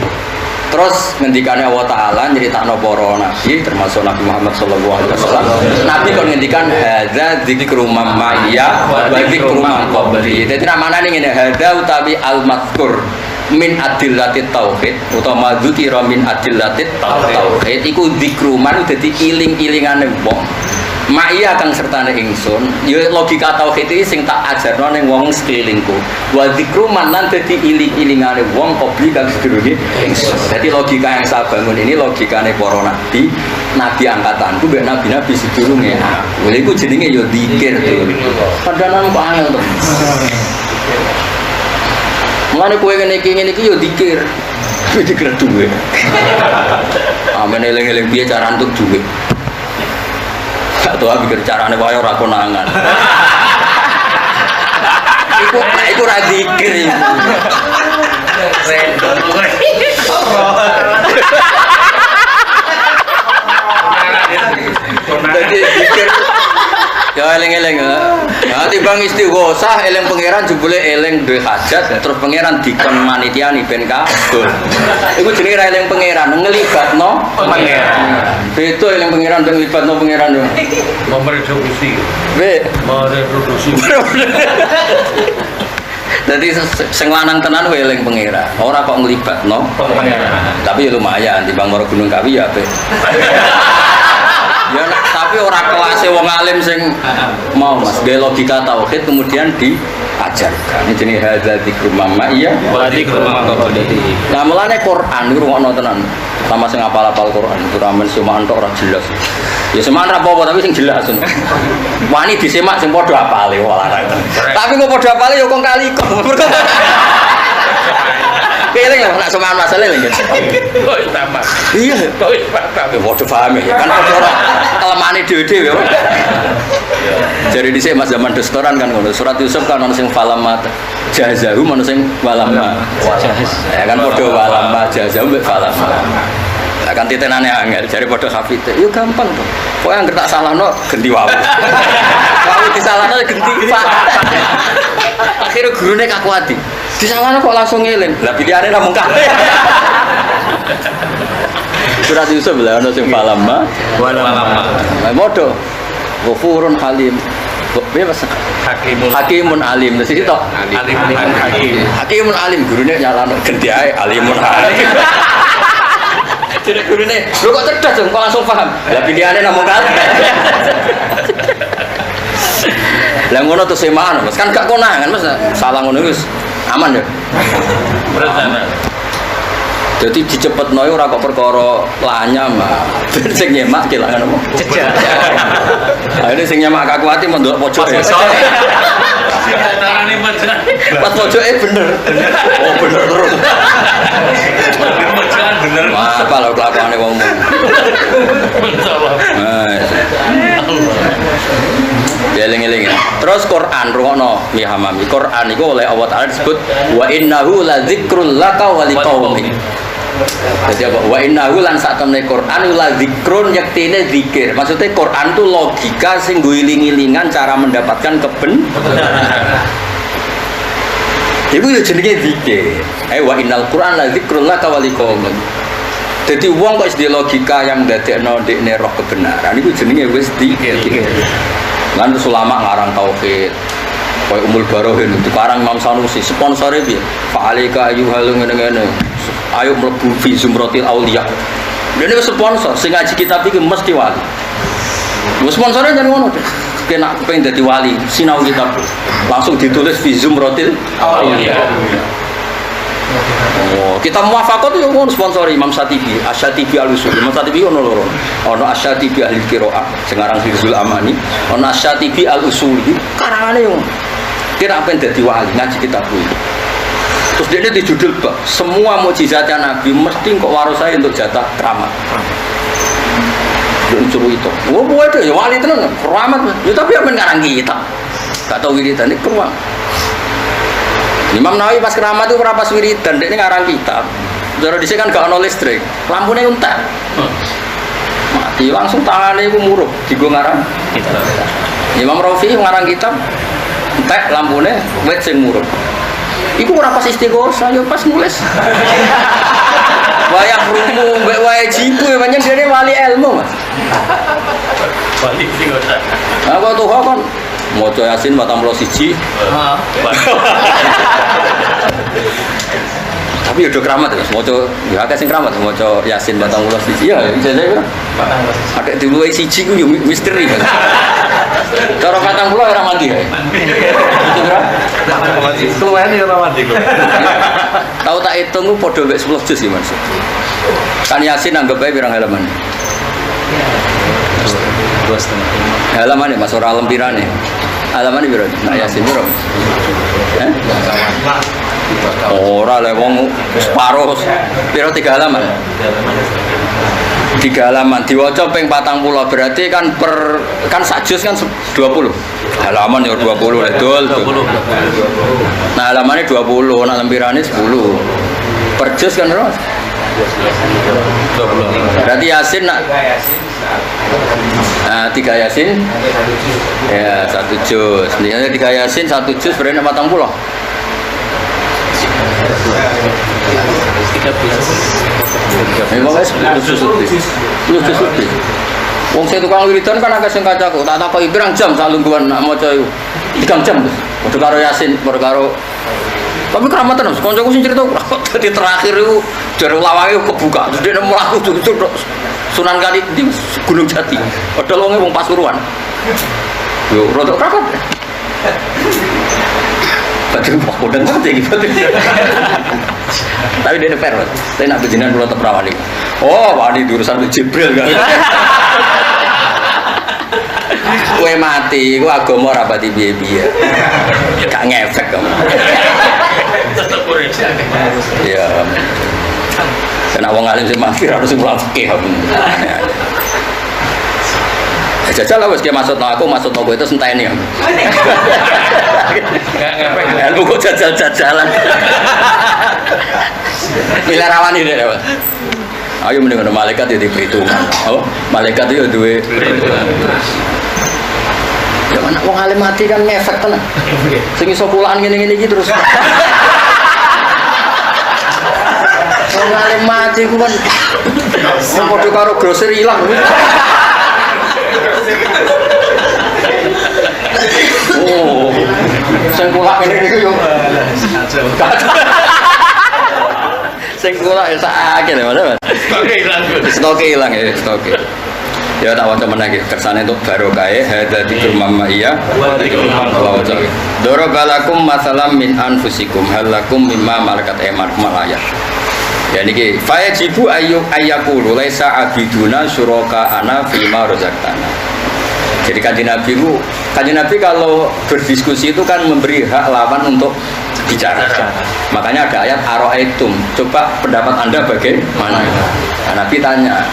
Terus ngendikannya Allah Ta'ala nyeritakno para nabi termasuk Nabi Muhammad sallallahu alaihi wasallam. Nabi kon ngendikan hadza dzikru mamaya wa dzikru man qabli. Dadi namane ngene hadza utawi al-mazkur min adillatit tauhid utawa dzikra min adillatit tauhid iku dzikru man dadi iling-ilingane wong. Ma'iyah kang sertane ingsun, ya logika tauhid iki sing tak ajarno ning wong sekelilingku. Wa dzikru manan dadi iling-ilingane wong qabli kang sedurunge ingsun. Dadi logika yang saya bangun ini logikane para nabi, nabi angkatanku mbek nabi-nabi sedurunge aku. Lha iku jenenge ya zikir to. Padahal kok angel to. Mulane kowe ngene iki ya zikir. Zikir duwe. Amen eling-eling piye cara entuk duwe. Gak tau pikir carane wae ora konangan. Iku ra zikir. Jadi zikir ya eling-eling ya timbang istighosah eling pangeran jebule eling duwe hajat terus pangeran dikon manitiani ben kabul. Iku jenenge ra eling pangeran nglibatno pangeran. Beto eling pangeran ben nglibatno pangeran yo. Mereproduksi. Mau reproduksi. Jadi sing lanang tenan wae eling pangeran. Ora kok nglibatno pangeran. Tapi ya lumayan timbang maro Gunung Kawi ya apik. Ya tapi orang kelasnya wong alim sing mau Mas gaya logika tauhid kemudian diajarkan. Ini jenis hadza dzikru mamma iya wa dzikru mamma qabli. Lah mulane Quran niku rungokno tenan. Sama sing apal-apal Quran Qur'an semaan tok ora jelas. Ya semaan ra apa-apa tapi sing jelas. Wani disemak sing padha apale wae. Tapi kok padha apale ya kok kali kok. Pilih lah, nak semaan masalah lagi. Oh, sama. Iya, kau waduh paham ya. Kan orang kelemahan dewe-dewe. Jadi di sini mas zaman restoran kan, surat Yusuf kan orang sing falama jazahu, orang sing walama. Ya kan podo walama jazahu, mbak falama. Kan titenane angel, jadi podo hafite. Yo gampang tuh. Kau yang tak salah no, ganti wawu. Wawu disalah no, ganti pak. Akhirnya gurunya kaku hati. Di sana kok langsung ngeling. Lah pilihannya namung kabeh. Surat Yusuf lah ono sing falama walama. Modho. Ghafurun Halim. Piye Mas? Hakimun alim. Terus itu Hakimun alim gurune nyalano gendi ae alimun alim. Jadi gurune, lho kok cerdas dong, kok langsung paham. Lah pilihannya namung kabeh. Lah ngono tuh semaan Mas, kan gak konangan Mas. Salah ngono wis aman ya. Jadi dicepetno ora kok perkara lanyam. Ben sing nyemak kelangan apa? Jejak. Akhire sing nyemak kakuati mondok pojok ya. Carane panjenengan. Pas pojoke bener. Oh bener terus. Bener. Wah, kalau kelakuane wong. Eling-eling. Terus Quran rungokno mi hamami. Quran iku oleh Allah Taala disebut wa innahu ladzikrul laka wa liqaumik. Jadi apa? Wa innahu lan sak temne Quran la zikrun yaktine zikir. Maksudnya Quran itu logika sing guling-gilingan cara mendapatkan kebenaran. Iku ya jenenge zikir. Wa innal Quran la zikrul laka wa liqaumik. Jadi wong kok di logika yang ndadekno ndekne roh kebenaran iku jenenge wis zikir. Lan ulama ngarang tauhid. Koy Umul Barohin itu karang Imam Sanusi sponsore piye? Fa alika ayyuhal ngene-ngene. Ayo mlebu fi zumratil auliya. Dene wis sponsor sing ngaji kitab iki mesti wali. Wis sponsore jan ngono deh. Kena pengen dadi wali, sinau kitab. Langsung ditulis fi zumratil auliya. Oh, kita muwafaqat yo ngono sponsor Imam Syatibi, Asy-Syatibi Al-Usul. Imam Syatibi ono loro. Ono Asy-Syatibi Ahli Qiraah, sing aran Hizbul Amani, ono Asy-Syatibi Al-Usul. Karangane yo. Kira apa yang dadi wali ngaji kitab kuwi. Terus dia di judul bab semua mukjizatnya Nabi mesti kok waris saya untuk jatah keramat. Unsur itu. Oh, buat itu ya wali tenan, keramat. Ya tapi apa ngarang kitab? Gak tahu wiridan iki keruang. Imam Nawawi pas keramat itu ora pas wiridan, dia ngarang kitab. Jare dhisik kan gak ono listrik, lampune entek. Mati langsung tangane iku murup digo ngarang kitab. Imam Rafi'i ngarang kitab entek lampune wit sing murup. Iku ora pas istighosah, yo pas nulis. Wayah rumu mbek wae jiku ya pancen dene wali ilmu, Mas. Wali istighosah. Apa tuh kan maca Yasin 41. Heeh. Tapi udah keramat terus maca ya akeh sing keramat maca Yasin 41. Ya, jane ada dulu siji ku yo misteri kan. Cara 40 ora mandi ya. Itu berapa? Mandi. Keluwen ora mandi kok. Tahu tak hitung ku padha mek 10 juz ya Mas. Kan Yasin anggap bae pirang halaman. 2,5 halaman ya Mas, ora lempirane. Halaman piro? Nah Yasin piro? Ora le wong separo piro 3 halaman. 3 halaman diwaca ping 40 berarti kan kan sak juz kan 20 halaman ya 20 dol 20. Nah halamannya 20 nah lempirannya 10 per juz kan berapa? 20. Berarti Yasin nak 3 Yasin ya 1 juz. Sebenarnya 3 Yasin 1 juz berarti 40. 13. Memang wis lucu-lucu. Wong sing tukang wiridan kan akeh sing kacaku, tak takoki pirang jam sak lungguhan nak maca iku. 3 jam. Padha karo Yasin, padha karo tapi keramatan Mas, kancaku sing cerita dadi terakhir iku jare lawange kebuka. Terus dia mlaku Sunan Kali di Gunung Jati. Padahal wong Pasuruan. Yo rodok keramat. Betul kok udah ngerti gitu. Tapi dia fair, saya nak berjinan pulau Teprawani. Oh, wani urusan Jibril kan. Kue mati, kue agama rapati biaya. Gak ngefek kamu. Ya. Karena wong alim sing mati harus mulang fikih. Jajal lah wis ki maksud aku itu senteni. Ilmu kok jajal-jajalan. Milih rawani deh, Pak. Ayo mending malaikat ya diperhitungan. Oh, malaikat itu duwe perhitungan. Ya mana wong alim mati kan ngefek tenan. Sing iso pulaan ngene-ngene iki terus. Wong alim mati ku kan padha karo grosir ilang. Oh, sing kula ngene niku yo. Sing kula ya sakit ya, Mas. Stoke ilang ya, stoke. Ya tak waca meneh kersane untuk barokah hadza dzikrul mamaiya wa dzikrul mamaiya. Darabalakum masalam min anfusikum halakum mimma malakat aymanukum ayat. Ya niki fayajibu ayyakulu laisa abiduna syuraka ana fima razaqtana. Jadi kanjeng Nabi kalau berdiskusi itu kan memberi hak lawan untuk bicara. Makanya ada ayat aro'aitum. Coba pendapat Anda bagaimana? Nah, Nabi tanya,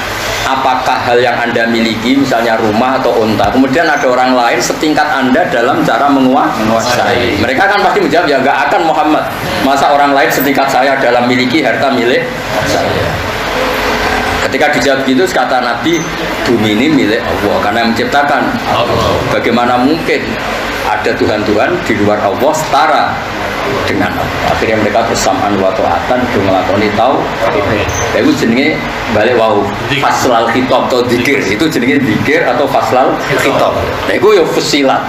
apakah hal yang Anda miliki, misalnya rumah atau unta, kemudian ada orang lain setingkat Anda dalam cara menguasai. Mereka kan pasti menjawab, ya enggak akan Muhammad. Masa orang lain setingkat saya dalam miliki harta milik saya. Ketika dijawab gitu, kata Nabi, bumi ini milik Allah karena yang menciptakan Allah. Bagaimana mungkin ada Tuhan-Tuhan di luar Allah setara dengan Allah? Akhirnya mereka bersamaan wa ta'atan untuk melakoni tau. Itu jenenge balik wau faslal khitab atau dzikir. Itu jenenge dzikir atau faslal khitab. Nah itu ya fusilat.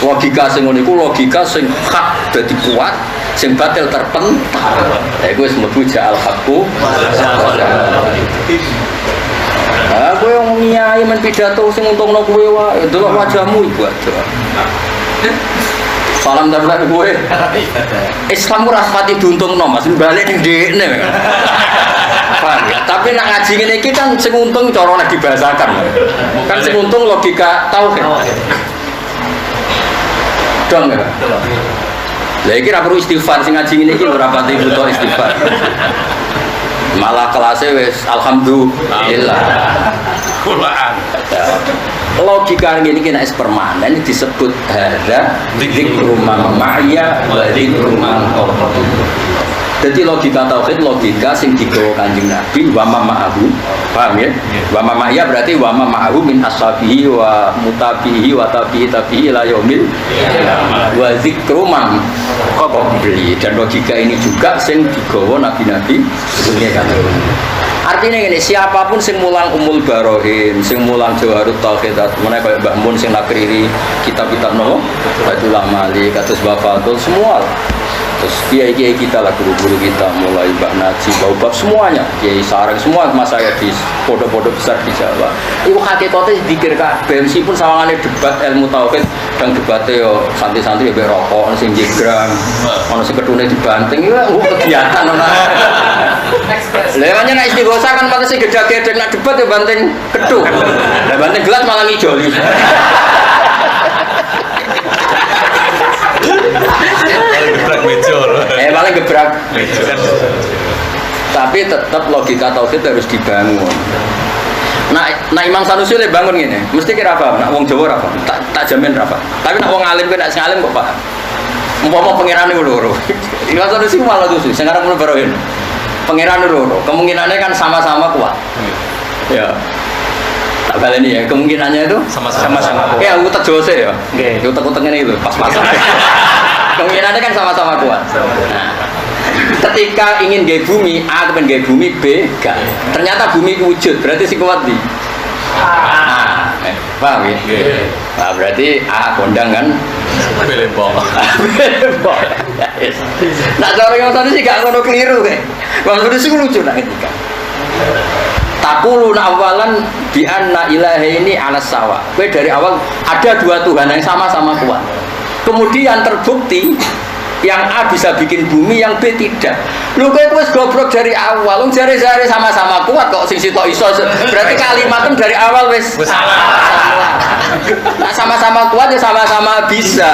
Logika sing ngono iku logika sing hak dadi kuat, sing batil terpental. Lha iku wis mlebu ja'al haqqu. Ah kowe wong nyai men pidato sing untungno kowe wae, delok wajahmu iku aja. Salam tabrak kowe. Islam ora pati diuntungno, Mas, balik ning dhekne. Paham ya? Tapi nak ngaji ngene iki kan sing untung cara nek dibahasakan. Kan sing untung logika tauhid. Dong ya. Lah iki ra perlu istighfar sing ngaji ngene iki ora pati butuh istighfar. Malah kelasnya wis alhamdulillah. Quran. Logika ngene iki nek permanen disebut hada dzikrul mamaiya wa dzikrul mamaiya. Jadi logika tauhid logika sing digawa Kanjeng Nabi wa ma'ahu. Paham ya? Wa ma'aya berarti wa ma'ahu min ashabihi wa mutabihi wa tabihi la yaumil wa dzikru man qabli. Dan logika ini juga sing digawa nabi-nabi sebelumnya kan. Artinya ini siapapun sing mulang Umul Barohin, sing mulang Jawarut Tauhidat, mana kayak Mbah Mun sing nakriri kitab-kitab nopo, Fathul Amali, kados Bafatul semua. Terus kiai-kiai kita lah, guru-guru kita mulai Mbak Naji, Baubab semuanya, Kiai Sarang semua mas saya di pondok-pondok besar di Jawa. Ibu hakikatnya dikir kabeh meskipun sawangannya debat ilmu tauhid dan debatnya yo santai-santai ya berokok, sing jegrang, ono sing ketune dibanting, ya kegiatan ono. Lewatnya nak istighosa kan mata sing gede-gede nak debat ya banting ketu. Lah banting gelas malah ngijoli. Gebrak mejor. Paling gebrak mejor. Tapi tetap logika tauhid harus dibangun. Nah Imam Sanusi le bangun gini, mesti kira apa? Nak wong Jawa apa? Tak jamin apa. Tapi nak wong alim nak sing alim kok paham. Umpama pangerane loro. Imam Sanusi malah khusus, sing arep baroin. Pangeran loro, kemungkinannya kan sama-sama kuat. Ya. Tak baleni ya, kemungkinannya itu sama-sama. Ya, utek Jose ya. Nggih, utek-utek ngene itu pas-pasan. Kemungkinannya kan sama-sama kuat. Nah, ketika ingin gaya bumi A kepen gaya bumi B gak. Ternyata bumi wujud, berarti si kuat di A. Paham ya? Nah, berarti A kondang kan? Belembong. Nah, cara yang tadi sih gak ngono keliru kayak. Maksudnya sih lucu nak ketika. Takulu awalan bi anna ilaha ini alas sawa. Kowe dari awal ada dua Tuhan yang sama-sama kuat. Kemudian terbukti yang A bisa bikin bumi, yang B tidak. Lu kowe wis goblok dari awal. Wong jare-jare sama-sama kuat kok sing sitok iso. Berarti kalimatnya dari awal wis salah. Nah, sama-sama kuat ya sama-sama bisa.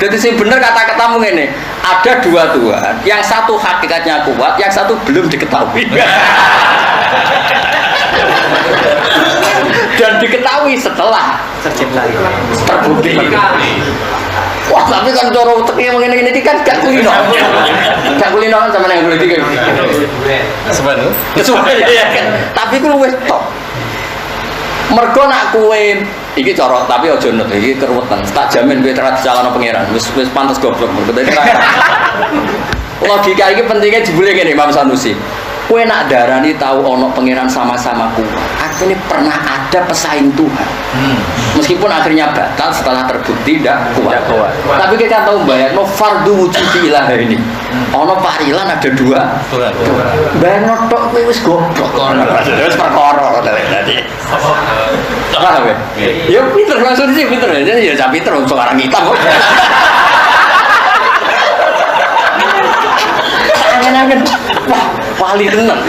Jadi sing bener kata-katamu ngene, ada dua Tuhan, yang satu hakikatnya kuat, yang satu belum diketahui. Dan diketahui setelah tercipta, terbukti. Wah, tapi kan cara uteknya mengenai ini kan gak kulino. Gak kulino kan sama yang boleh dikit. Sebenarnya kan. Tapi ku luwes top. Mergo nak kue iki corot tapi aja nut iki keruwetan. Tak jamin kowe terat calon pangeran. Wis pantes goblok. Logika iki pentingnya jebule ngene Imam Sanusi. Kowe nak darani tahu ono pangeran sama-sama kuat. Artinya pernah ada pesaing Tuhan. Meskipun akhirnya batal setelah terbukti tidak kuat. Tapi kita tahu bayangno fardu wujudi ilah ini. Ono parilan ada dua. Bayangno tok kowe wis goblok. Terus perkara tadi. Paham ya? Ya pinter maksudnya sih pinter. Ya jadi pinter untuk orang kita kok. Angen-angen. Wah, wali tenan.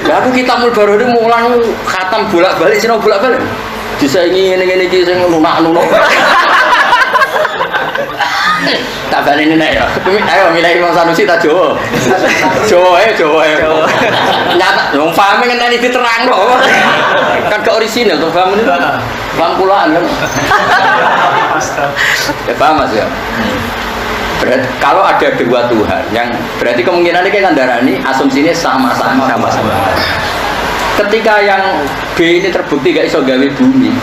Lah aku kitabul baru ini mulang khatam bolak-balik sino bolak-balik. Disaingi ngene-ngene iki sing nunak-nunuk. Tak baleni nek ya. Ayo milih Imam Sanusi ta Jawa. Jawa. Nyata wong pahame ngenteni diterangno. Kan gak orisinal to paham niku. Paham kulaan kan. Ya paham Mas ya. Berarti, kalau ada dua Tuhan yang berarti kemungkinannya kan darani asumsinya sama-sama. Ketika yang B ini terbukti gak iso gawe bumi,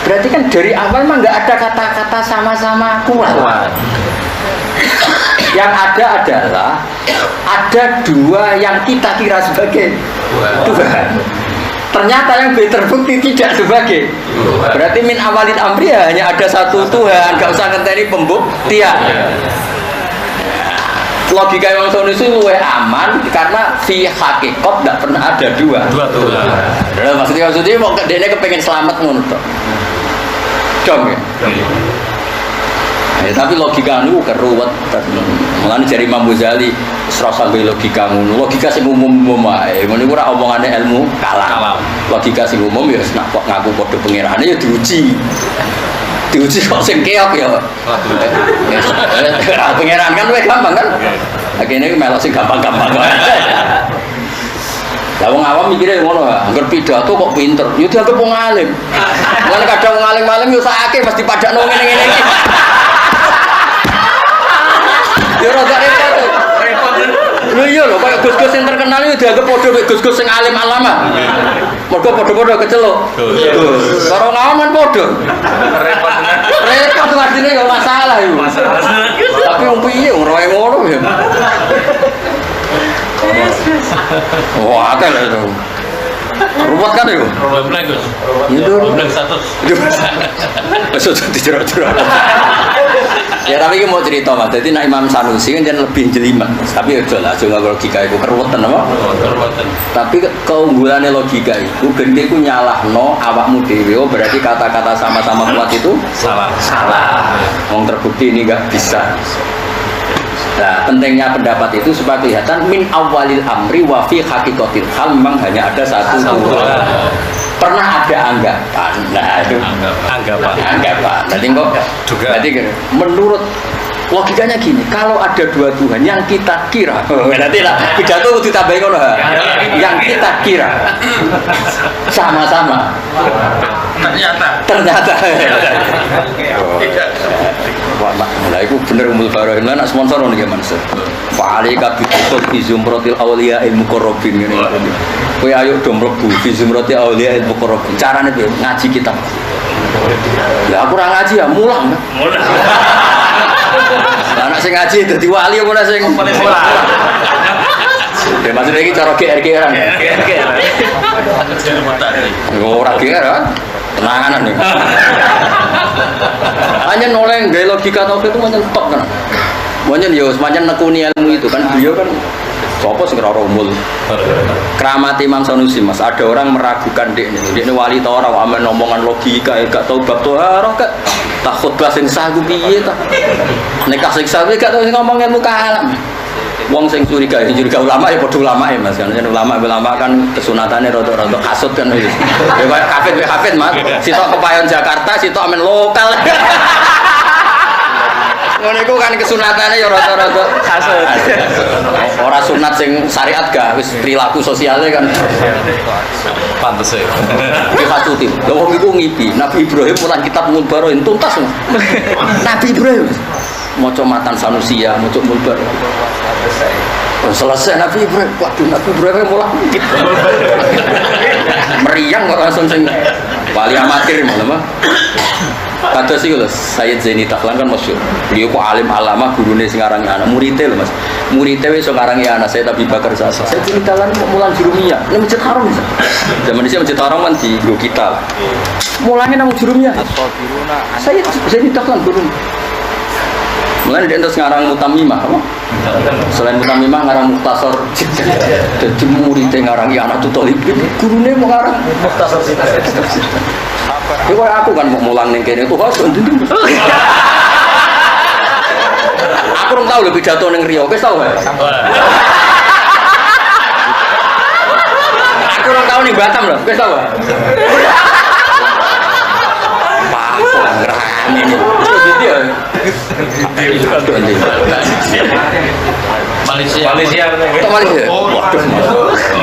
berarti kan dari awal mah nggak ada kata-kata sama-sama kuat. Yang ada adalah ada dua yang kita kira sebagai Tuhan. Ternyata yang B terbukti tidak sebagai. Berarti min awalin amri hanya ada satu Tuhan, gak usah ngenteni pembuktian. Logika yang Sanusi luwih aman karena fi hakikat tidak pernah ada dua Tuhan. Maksudnya mau dia kepengen selamat ngono tok. Dong ya. Ya, tapi logika nu keruwet. Mulane jari Imam Ghazali serasa be logika ngono. Logika sing umum ae. Ngono iku ora omongane ilmu kalam. Logika sing umum ya nak kok ngaku padha pangerane ya diuji. Diuji kok sing keok ya. Pangeran kan wis gampang kan. Akhirnya melok sing gampang-gampang. Lah wong awam mikire ngono, angger pidato kok pinter. Ya dianggap wong alim. Lan kadang wong alim-alim yo sakake mesti padakno ngene-ngene iki. Ya rada repot. Lho iya lho, kaya Gus-gus sing terkenal iki dianggap padha mek Gus-gus sing alim alama. Mergo padha-padha keceluk. Karo ngawon kan padha. Repot artine yo masalah yo. Tapi wong piye wong roe ngono ya. Wah, ada lah itu. Ruwet kan itu? Problem Gus. Itu problem status. Besok dijerok-jerok. Ya tapi ini mau cerita Mas. Jadi nak Imam Sanusi kan jangan lebih jelimet. Tapi ya jelas juga logika itu keruwetan apa? Keruwetan. Tapi keunggulannya logika itu gede ku nyalahno awakmu dhewe. Berarti kata-kata sama-sama kuat itu salah. Wong terbukti ini enggak bisa. Nah, pentingnya pendapat itu supaya kelihatan min awalil amri wa fi hakikatil hal memang hanya ada satu Tuhan. Pernah ada anggapan. Nah, itu anggapan. Nanti kok berarti menurut logikanya gini, kalau ada dua Tuhan yang kita kira, nanti lah pidato ditambahin ngono. Yang kita kira sama-sama. Ternyata. Nah, itu bener umul barohin lah, nak sponsor nih gimana sih? Fa'alika bitukul fi zumratil awliya il-muqarrabin ini. Kowe ayo dong mlebu fi zumratil awliya il-muqarrabin. Carane piye? Ngaji kitab. Lah aku ora ngaji ya mulang. Lah anak sing ngaji dadi wali apa sing mulang. Ya maksudnya iki cara GR-an. Ora GR kan? Tenanganan nih. Hanya noleng gaya logika tauhid itu macam top kan. Macam yo semacam nekuni ilmu itu kan beliau kan sopo sing ora umul. Keramat Imam Sanusi Mas, ada orang meragukan ini wali ta ora amen omongan logika gak tau bab toharoh gak tak khutbah sing sah ku piye ta. Nek sing sah gak tau sing ngomong ilmu kalam. Wong sing curiga ulama ya padha ulama ya Mas. Kan ulama kan kesunatannya rada-rada kasut kan itu. Ya kayak hafid Mas. Sitok kepayon Jakarta, sitok amen lokal. Ngono iku kan kesunatannya ya rada-rada kasut. Ora sunat sing syariat gak wis perilaku sosialnya kan. Pantes e. Iki kasuti. Lha wong iku ngipi. Nabi Ibrahim mulan kitab Mulbaroin tuntas. Nabi Ibrahim maca matan Sanusia, maca Mulbar. Selesai Nabi Ibrahim, waduh Nabi Ibrahim mulai meriang kok langsung sing wali amatir malah mah. Kados iku lho, Sayyid Zaini Dahlan kan masyhur. Beliau ku alim alama, gurune sing arange anak, muridé lho Mas. Muridé wis ngarang anak saya Abi Bakar Sasa. Saya Zaini Dahlan mau mulang jurumiyah. Ini Masjid Haram. Zaman dhisik Masjid Haram kan di Go kita. Mulangnya nang jurumiyah. Saya Zaini Dahlan guru. Mulane dia terus ngarang Mutamimah apa? Selain Mutamimah ngarang Mukhtasar. Dadi muridé ngarang anak Tutolib. Gurune mau ngarang Mukhtasar Sitat. Ya aku kan mau mulang ning kene tuh harus ndi. Aku ora tau lho pidato ning Riau, wis tau. Aku ora tau ning Batam lho, wis tau. Malaysia.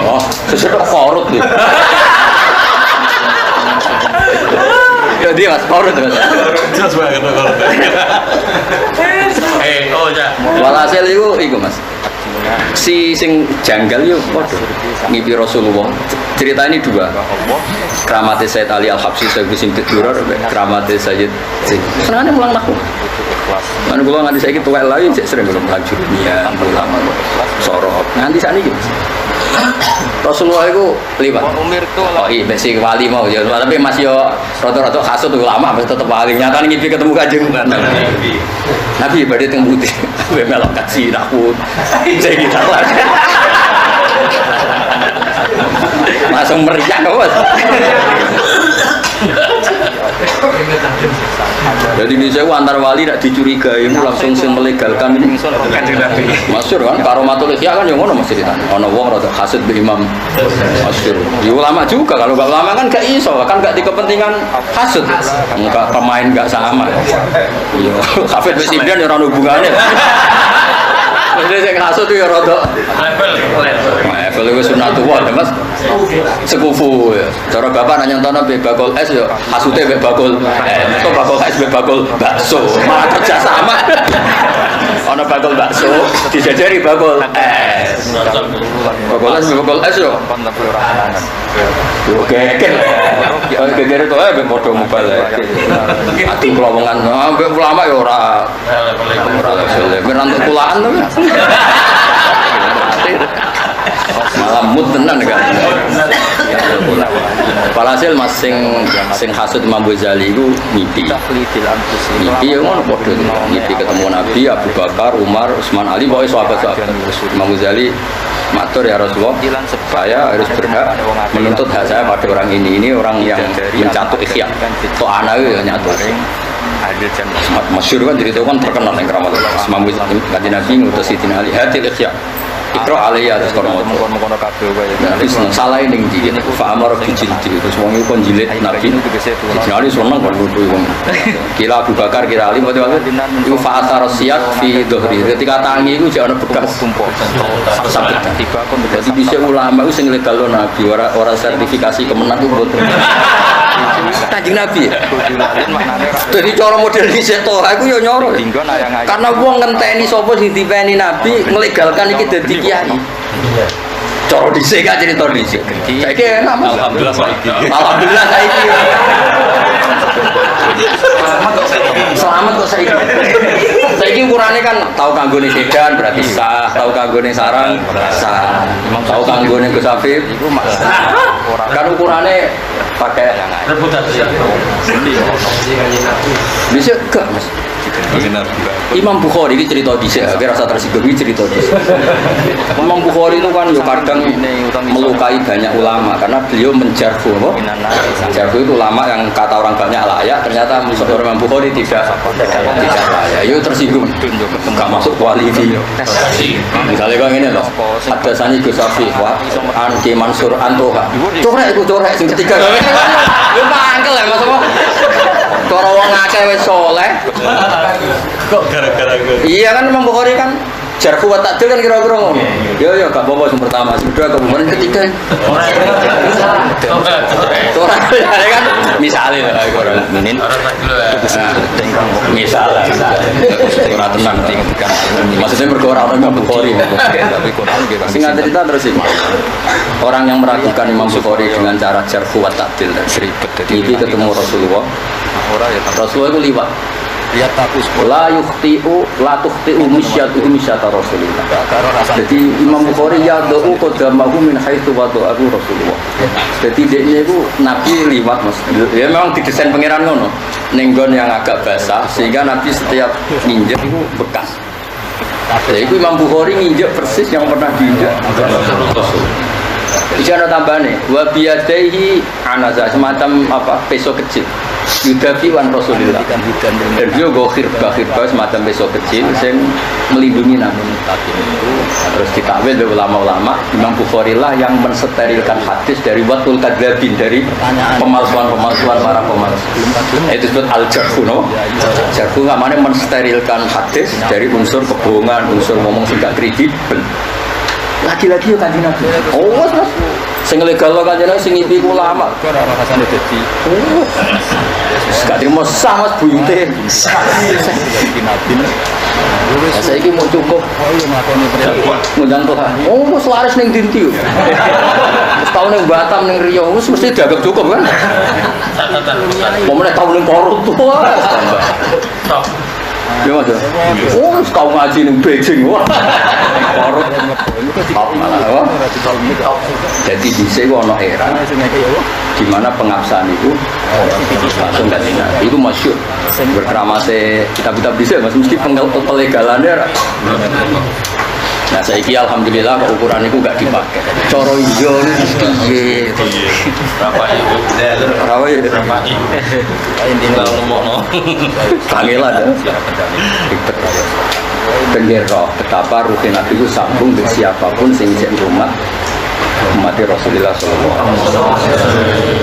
Oh, sesuatu korut nih. Jadi Mas korut Mas. Jelas banget korut. Walhasil iku Mas. Si sing janggal yo waduh ngipi Rasulullah. Cerita ini dua. Keramatnya Sayyid Ali Al-Habsyi Sayyid Sintit Durar, keramatnya Sayyid senangnya mulang naku. Mana kula nganti saiki tuwek lagi sering kula mulang jurumiyah, ulama sorok. Nganti sakniki. Rasulullah itu liwat. Oh iya, besi wali mau ya, tapi masih yo rada-rada kasut ulama, masih tetap wali. Nyata ngipi ketemu Kanjeng Nabi badhe teng putih, we melok kasih aku. Saya kita lah. Langsung meriah kok Mas. Jadi ini saya antar wali tidak dicurigai langsung sing melegalkan ini Kanjeng Nabi. Masyhur kan karomatul ihya kan yang ngono Mas ceritane. Ana wong rada hasud be imam. Masyhur. Ya ulama juga kalau enggak ulama kan gak iso, kan gak di kepentingan hasud. Enggak pemain enggak sama. Iya, Hafid be Simpian ya ora ono hubungane. Maksudnya sing hasud ya rada level itu sunatullah Mas. Sekufu ya. Cara bapak nanya nonton be bakul es ya hasute be bakul itu bakul es be bakul bakso. Malah kerja sama. Ana bakul bakso dijajari bakul es. Bakul es yo. Yo geger. Geger itu be padha mobile. Ati kelomongan ambek ulama ya ora level kulaan to. Malah mut tenan kan. Walhasil Mas sing hasud Imam Ghazali iku mimpi. Mimpi yo ngono padha. Mimpi ketemu Nabi, Abu Bakar, Umar, Utsman, Ali, pokoke sahabat-sahabat. Imam Ghazali matur ya Rasulullah, saya harus berhak menuntut hak saya pada orang ini orang yang mencatut ikhya. To anak yo nyatur. Masyhur kan cerita kan terkenal yang keramat Imam Ghazali Nabi ngutus Sidina Ali hatil ikhya. Ikro alaiya terus kono Nabi salah ning ndi fa amar bijildi terus wong iku kon jilid Nabi jadi seneng kon kudu wong kira Abu Bakar kira Ali padha iku fa athar siyat fi dhuhri ketika tangi iku jek ana bekas sabit jadi bisa ulama iku sing legal Nabi ora sertifikasi kemenang iku mboten Kanjeng Nabi. Jadi cara model dhisik to aku yo nyoro. Karena wong ngenteni sapa sing dipeni Nabi melegalkan iki dadi kiai. Cara dhisik gak cerita dhisik. Saiki enak alhamdulillah saiki. Alhamdulillah saiki. Selamat kok saiki. Saiki ukurane kan tau kanggone sedan berarti sah, tau kanggone sarang sah. Tau kanggone Gus Afif iku kan ukurane pakai reputasi. Bisa gak Mas? Imam Bukhari ini cerita dhisik, kira rasa tersinggung ini cerita dhisik. Imam Bukhari itu kan kadang melukai banyak ulama karena beliau menjarhu apa? Jarhu itu ulama yang kata orang banyak layak, ternyata musuh Imam Bukhari tidak layak. Itu tersinggung, nggak masuk kualifikasi. Misalnya kayak gini loh, ada Sani Gus Afif, Anki Mansur Antoha, corek sing ketiga. Lu mangkel ya Mas apa? Cara wong akeh wis saleh. Kok gara-gara gue? Iya kan Imam Bukhari kan jarhu wa ta'dil kan kira-kira ngono. Ya ya gak apa-apa sing pertama, sing kedua kemudian ketiga. Ora kan Misalnya orang mukminin. Misalnya. Ora tenang ketika maksudnya berkoran orang Bukhari. Singkat cerita terus sih. Orang yang meragukan Imam Bukhari dengan cara jarh wa ta'dil dan seribet. Ini ketemu Rasulullah. Rasulullah itu liwat. La tukhti'u misyata Rasulullah. Jadi Imam Bukhari yad'u qadamahu min haitsu wada'ahu Rasulullah. Jadi dia itu Nabi liwat Mas. Ya memang didesain pangeran ngono. Ning nggon yang agak basah sehingga Nabi setiap nginjek itu bekas. Jadi itu Imam Bukhari nginjek persis yang pernah diinjek Rasul. Ijana tambahane wa biyadaihi anaza semacam apa peso kecil. Yudafi wan Rasulillah. Dan dia go khirbah semacam peso kecil yang melindungi Nabi. Terus ditakwil oleh ulama-ulama Imam Bukhari lah yang mensterilkan hadis dari watul kadzabin, dari pemalsuan para pemalsu. Itu disebut al-jarhu no. Jarhu namanya mensterilkan hadis dari unsur kebohongan, unsur ngomong sing gak kredibel. Lagi-lagi yo Kanjeng Nabi. Oh, Mas. Sing legal wae Kanjeng Nabi sing ngipi ulama. Ora rasane dadi. Gak terima sah Mas buyute. Nabi. Saiki mau cukup. Ngundang Tuhan. Oh, wis laris ning Dinti. Wis tau ning Batam ning Riau wis mesti dianggap cukup kan. Momene tau ning Korut tuh. Ya Mas. Oh, kau ngaji ning Beijing. Wah. Korut. Jadi di sini ada era di mana pengabsahan itu langsung gak tinggal. Itu masyhur. Berkeramase kitab-kitab di sini, mesti pelegalannya. Nah saya kira alhamdulillah ukuran itu gak dipakai. Coro hijau ini piye? Berapa ya? Tinggal ngomong. Kangelan ya. Pengerok betapa ruhin Nabi itu sambung dengan siapapun sehingga rumah umat Rasulullah SAW.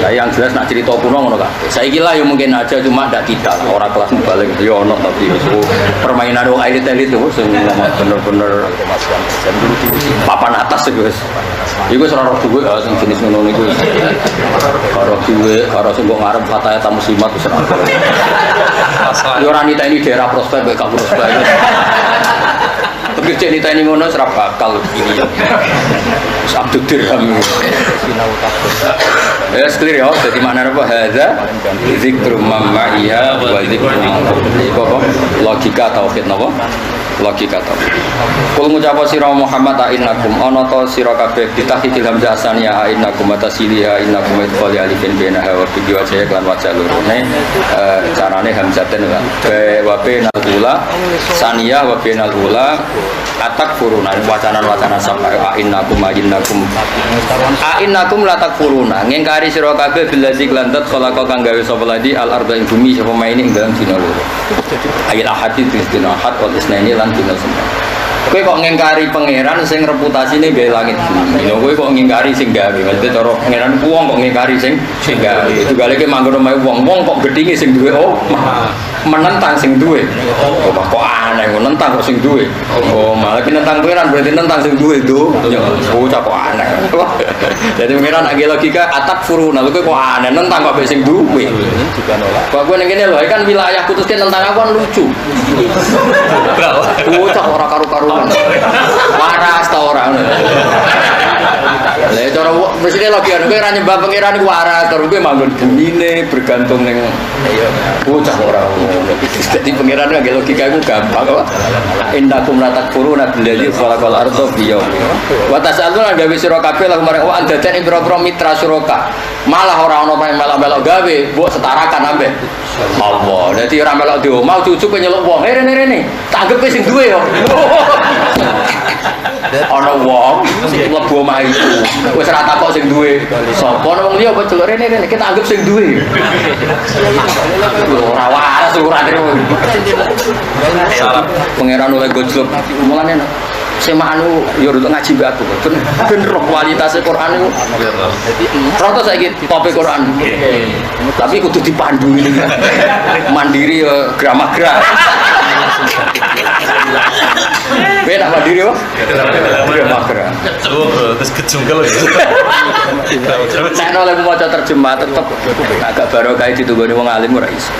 Kayak yang jelas nak cerita kuno ngono kan. Saya kira ya mungkin aja cuma ndak kita orang kelas balik ya ono tapi itu permainan elit-elit itu semua bener-bener papan atas itu guys. Iku ora duwe sing jenis ngono niku. Karo duwe karo sing kok ngarep fataya tamu muslimat wis ora. Yo ora niteni daerah prospek kok gak prospek. Tapi cerita ini ngono serap bakal ini. Abdul Dirham. Ya clear ya, jadi mana apa hadza zikru mamaiha wa zikru apa logika tauhid napa? Logika tauhid. Kul ngucap sira Muhammad innakum ana ta sira kabeh ditahikil hamzah saniyah innakum tasiliha innakum idkhali alifin bainaha wa bi wajhi lan wajah lurune carane hamzaten wa bainal ula saniyah wa bainal ula atak furuna wacana-wacana sampai innakum la takfuruna ngingkari sira kabeh billazi lantat khalaqa kang gawe sapa ladi al arba ing bumi sapa maine ing dalam dina loro ayat ahadits dina ahad wal isnaini lan dina senin kowe kok ngingkari pangeran sing reputasine gawe langit bumi lho kowe kok ngingkari sing gawe maksud cara pangeran wong kok ngingkari sing gawe itu galeke manggon omahe wong kok gedhinge sing duwe menentang sing duwe kok aneh nentang kok sing duwe malah nentang pangeran berarti nentang sing duwe do bocah kok aneh jadi pangeran age logika atak furuna lho kok aneh nentang kok sing duwe juga nolak kok kowe ning kene lho kan wilayah putuskan tentang aku kan lucu bocah ora karu-karuan waras ta ora lha cara mesti logika kowe ora nyembah pangeran iku waras terus kowe manggon bumine bergantung ning bocah ora jadi pangeran nggak logika itu gampang kok. Indakum la takfuruna billazi khalaqal arda fi yawm. Wa tasaluna gawe sira kabeh lan marang wa andaten pira-pira mitra suraka. Malah ora ono melok-melok gawe, mbok setarakan ambek Allah. Dadi ora melok diomah cucu penyeluk wong. Rene. Tak anggap sing duwe yo. Ana wong sing mlebu omah itu. Wis ora takok sing duwe. Sapa wong liya kok celuk rene kita anggap sing duwe. Ora waras ora terima. Pangeran oleh gojlok mulane semanu yo untuk ngaji mbak aku ben roh kualitas Quran itu rata saiki topik Quran tapi kudu dipandu ini mandiri gramak-gra Kowe nak mandiri kok? Dia mageran. Terus kejungkel gitu. Nek oleh maca terjemah tetep agak barokah ditunggoni wong alim ora iso.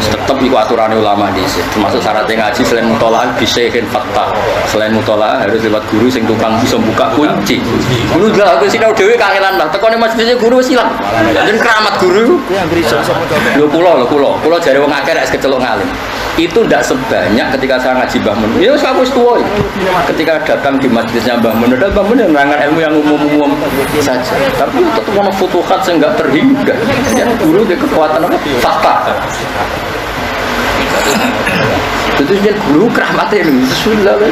Tetep iku aturane ulama dhisik. Termasuk syaratnya ngaji selain mutolaah bisyaihin fakta. Selain mutolaah harus lewat guru sing tukang bisa buka kunci. Guru lah aku sinau dhewe kangelan lah. Tekone masjid guru wis ilang. Dan keramat guru. Lho kula jare wong akeh rek kecelok ngalim. Itu tidak sebanyak ketika saya ngaji Mbah Mun. Ya saya wis tuwa. Ketika datang di masjidnya Mbah Mun, ada Mbah Mun yang nerangkan ilmu yang umum-umum saja. Tapi tetap ono futuhat sing enggak terhingga. Ya guru dia kekuatan apa? Fakta. Itu dia guru keramatnya ini sesudah kan.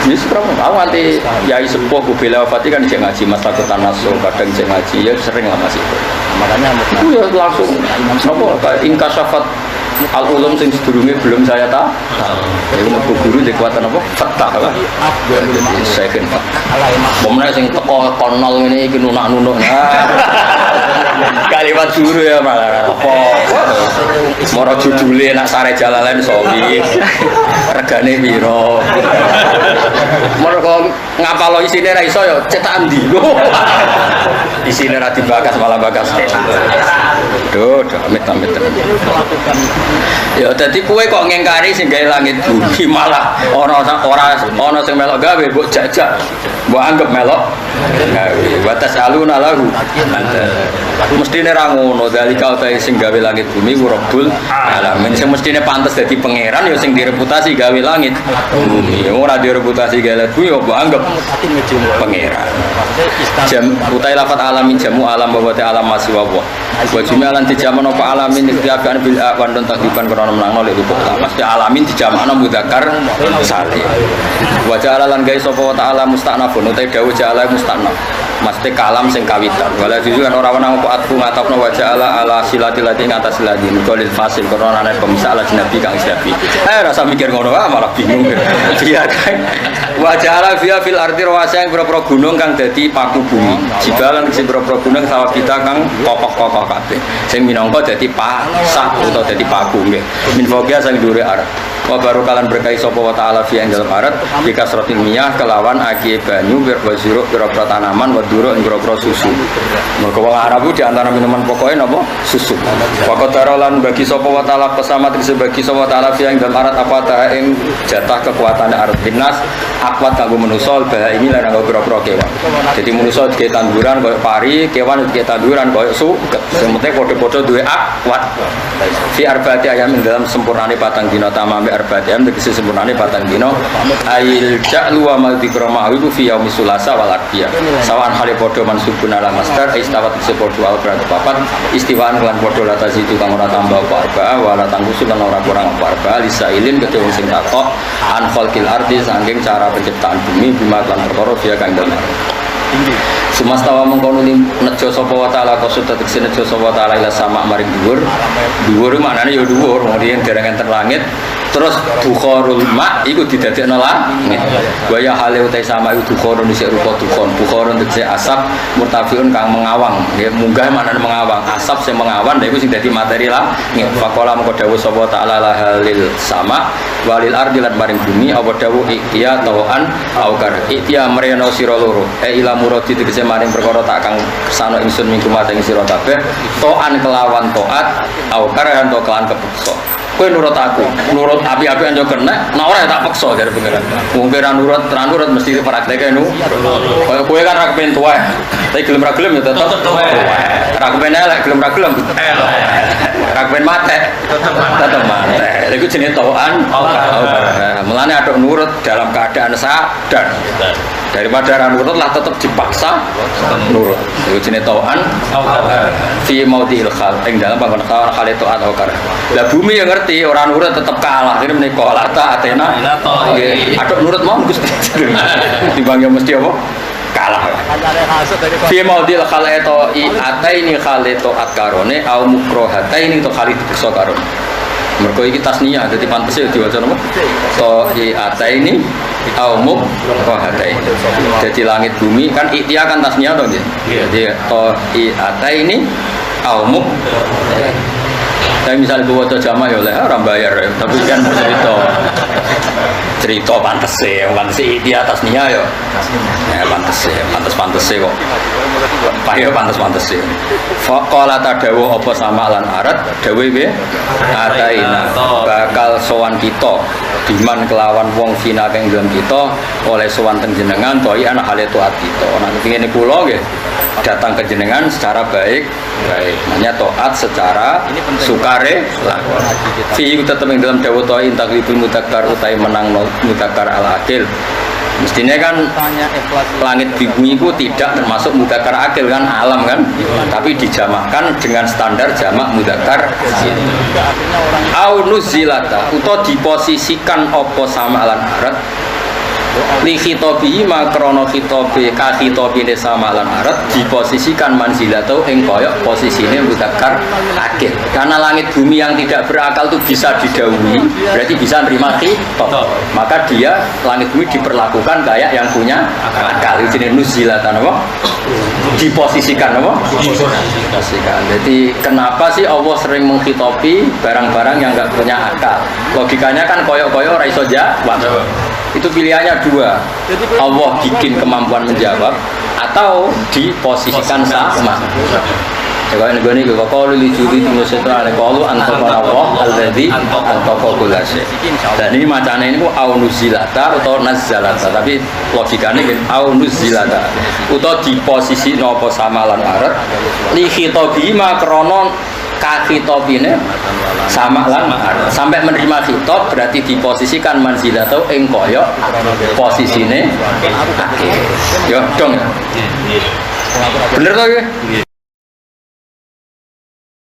Yes, aku nanti yai sepuh bela wafati kan dia ngaji masalah tanasul, kadang dia ngaji ya sering lah masih. Makanya itu ya langsung apa ingkasafat al-ulum sing sedurunge belum saya tahu. Jadi mau guru di kekuatan apa? Fakta lah. Jadi saya kan. Momennya sing teko konol ini iki nunak-nunuk. Kalimat guru ya malah apa? Moro judule nak sare jalalain sawi. Regane piro? Moro kok ngapalo isine ra iso ya cetak ndi. Isine ra dibakas malah bakas cetak. Duh, amit-amit. Ya dadi kowe kok ngengkari sing gawe langit bumi malah ora sing melok gawe mbok jajak. Mbok anggap melok gawe. Batas aluna lahu. Mestine ra ngono, dalika utahe sing gawe langit bumi Rabbul alamin. Sing mestine pantes dadi pangeran ya sing direputasi gawe langit bumi. Ora direputasi gawe bumi mbok anggap pangeran. Jam utai lafat alamin jamu alam wa alam masih wa. Wa jumalan dijaman apa alamin ikhtiafan bil aqwan dan takdiban karena menang oleh rubuk pasti alamin dijamakna mudzakkar salim wa ja'ala lan gawe sapa wa ta'ala musta'nafun utai dawuh ja'ala musta'naf mesti kalam sing kawitan wala jujuran ora ana apa atfu ngatapna wa ja'ala ala silati lati ngatas silati qalil fasil karena ana pemisah ala nabi kang nabi rasa mikir ngono malah bingung iya kan wa ja'ala fiha fil ardi rawasa yang pira-pira gunung kang dadi paku bumi jibalan sing pira-pira gunung sawah kita kang kokoh-kokoh kabeh sing minangka dadi pasak utawa dadi paku nggih min fogia sing dhuwure arep wa barokalan berkahi sapa wa taala fi ing dalem arat jika srotil miyah kelawan aki banyu wa zuruk pira-pira tanaman wa duruk ing pira-pira susu mergo wong Arab di antara minuman pokoke napa susu wa qadarolan bagi sapa wa taala pesamat sebagi sapa wa taala fi ing dalem arat apa ta ing jatah kekuatan arep dinas akwat kanggo manusa bah ini lan kanggo pira-pira kewan jadi manusa digawe tanduran koyo pari kewan digawe tanduran koyo suket sing penting padha-padha duwe akwat fi arbaati ayam ing dalam sempurnane patang dina tamame arbaati ayam tegese sempurnane patang dina ail ja'lu wa mal dikrama iku fi yaumi sulasa wal arbiya sawan hale padha mansubun ala masdar istawat sepodo al berat papat istiwaan lan padha latasi itu kang ora tambah apa arba wala tanggusul lan ora kurang apa arba lisailin kedhe wong sing takok an khalqil ardi saking cara penciptaan bumi bima lan perkara dia kang dalem Sumastawa mengkono nejo sapa wa taala kosuta tekse nejo sapa taala ila sama maring dhuwur maknane ya dhuwur wong yen dereng enten langit terus bukharul ma iku didadekno langit wa ya hale utai sama iku bukharun dhisik rupa bukharun tegese asap murtafiun kang mengawang nggih munggah maknane mengawang asap sing mengawan lha iku sing dadi materi langit faqala mengko dawuh sapa taala la halil sama walil ardi lan maring bumi apa dawuh iktiya tawaan aukar iktiya mereno sira loro ila muradi tegese maring perkara tak kang sano ingsun minggu mateng sira kabeh toan kelawan taat aukar lan to kelan kepeksa kowe nurut aku nurut api-api anjo kena nek ora tak peksa jare pengiran wong kira nurut mesti prakteke nu kaya kowe kan ra kepen tuwa tapi gelem ra gelem ya tetep tuwa ra kepen elek gelem ra gelem ra kepen mate tetep mate lha iku jenenge tawaan mulane aduk nurut dalam keadaan sadar daripada ra nurut lah tetep dipaksa nurut iku jenenge tawaan fi maudhi'il khal ing dalam panggon khal itu atau kar lah bumi yang ngerti orang nurut tetap kalah ini menikah lata Athena aduk nurut mau Gusti dibangga mesti apa kalah fi maudil khalaito ataini khalaito atkarone au mukrohataini to khalid dikso karon mergo iki tasniyah dadi pantes diwaca napa to ataini au mukrohataini dadi langit bumi kan iktia kan tasniyah to nggih jadi to ataini au muk Tapi misalnya bawa jamaah ya oleh orang bayar ya. Tapi kan cerita pantes di atas nia ya. Ya pantes kok. Payo pantes. Faqala tadawu apa sama lan arat dawe be ataina bakal sowan kita diman kelawan wong Cina kang dalam kita oleh sowan teng jenengan toi anak hale taat kita. Nah ngene kula nggih datang ke jenengan secara baik. Namanya taat secara sukare lah. Fi tetep ing dalam dawuh toi intaklibul mudzakkar utai menang mudzakkar al akil. Mestinya kan langit bumi itu tidak termasuk mudzakkar akil kan alam kan, tapi dijamakkan dengan standar jamak mudzakkar. Au nuzilata atau diposisikan opo sama lan arat li khitobi makrono khitobi ka khitobine sama lan arat diposisikan manzilato ing koyok posisine mudzakkar akil. Karena langit bumi yang tidak berakal itu bisa didhawuhi, berarti bisa nerima khitab. Maka dia langit bumi diperlakukan kayak yang punya akal. Itu jenis nuzilatan apa? Diposisikan apa? Diposisikan. Jadi kenapa sih Allah sering menghitopi barang-barang yang enggak punya akal? Logikanya kan koyok-koyok ora iso jawab. Itu pilihannya dua, Allah bikin kemampuan menjawab atau diposisikan sama. Kalau ini gue kalau licuri itu setelah kalau antara Allah alladzi antara kulase. Dan ini macamnya ini aunuzilata atau nazalata, tapi logikanya kan aunuzilata. Atau di posisi nopo sama lan arat li khitobi makronon kakitobine sama lan sampai menerima khitab berarti diposisikan manzilatau ing koyo posisine yo dong bener toh ya.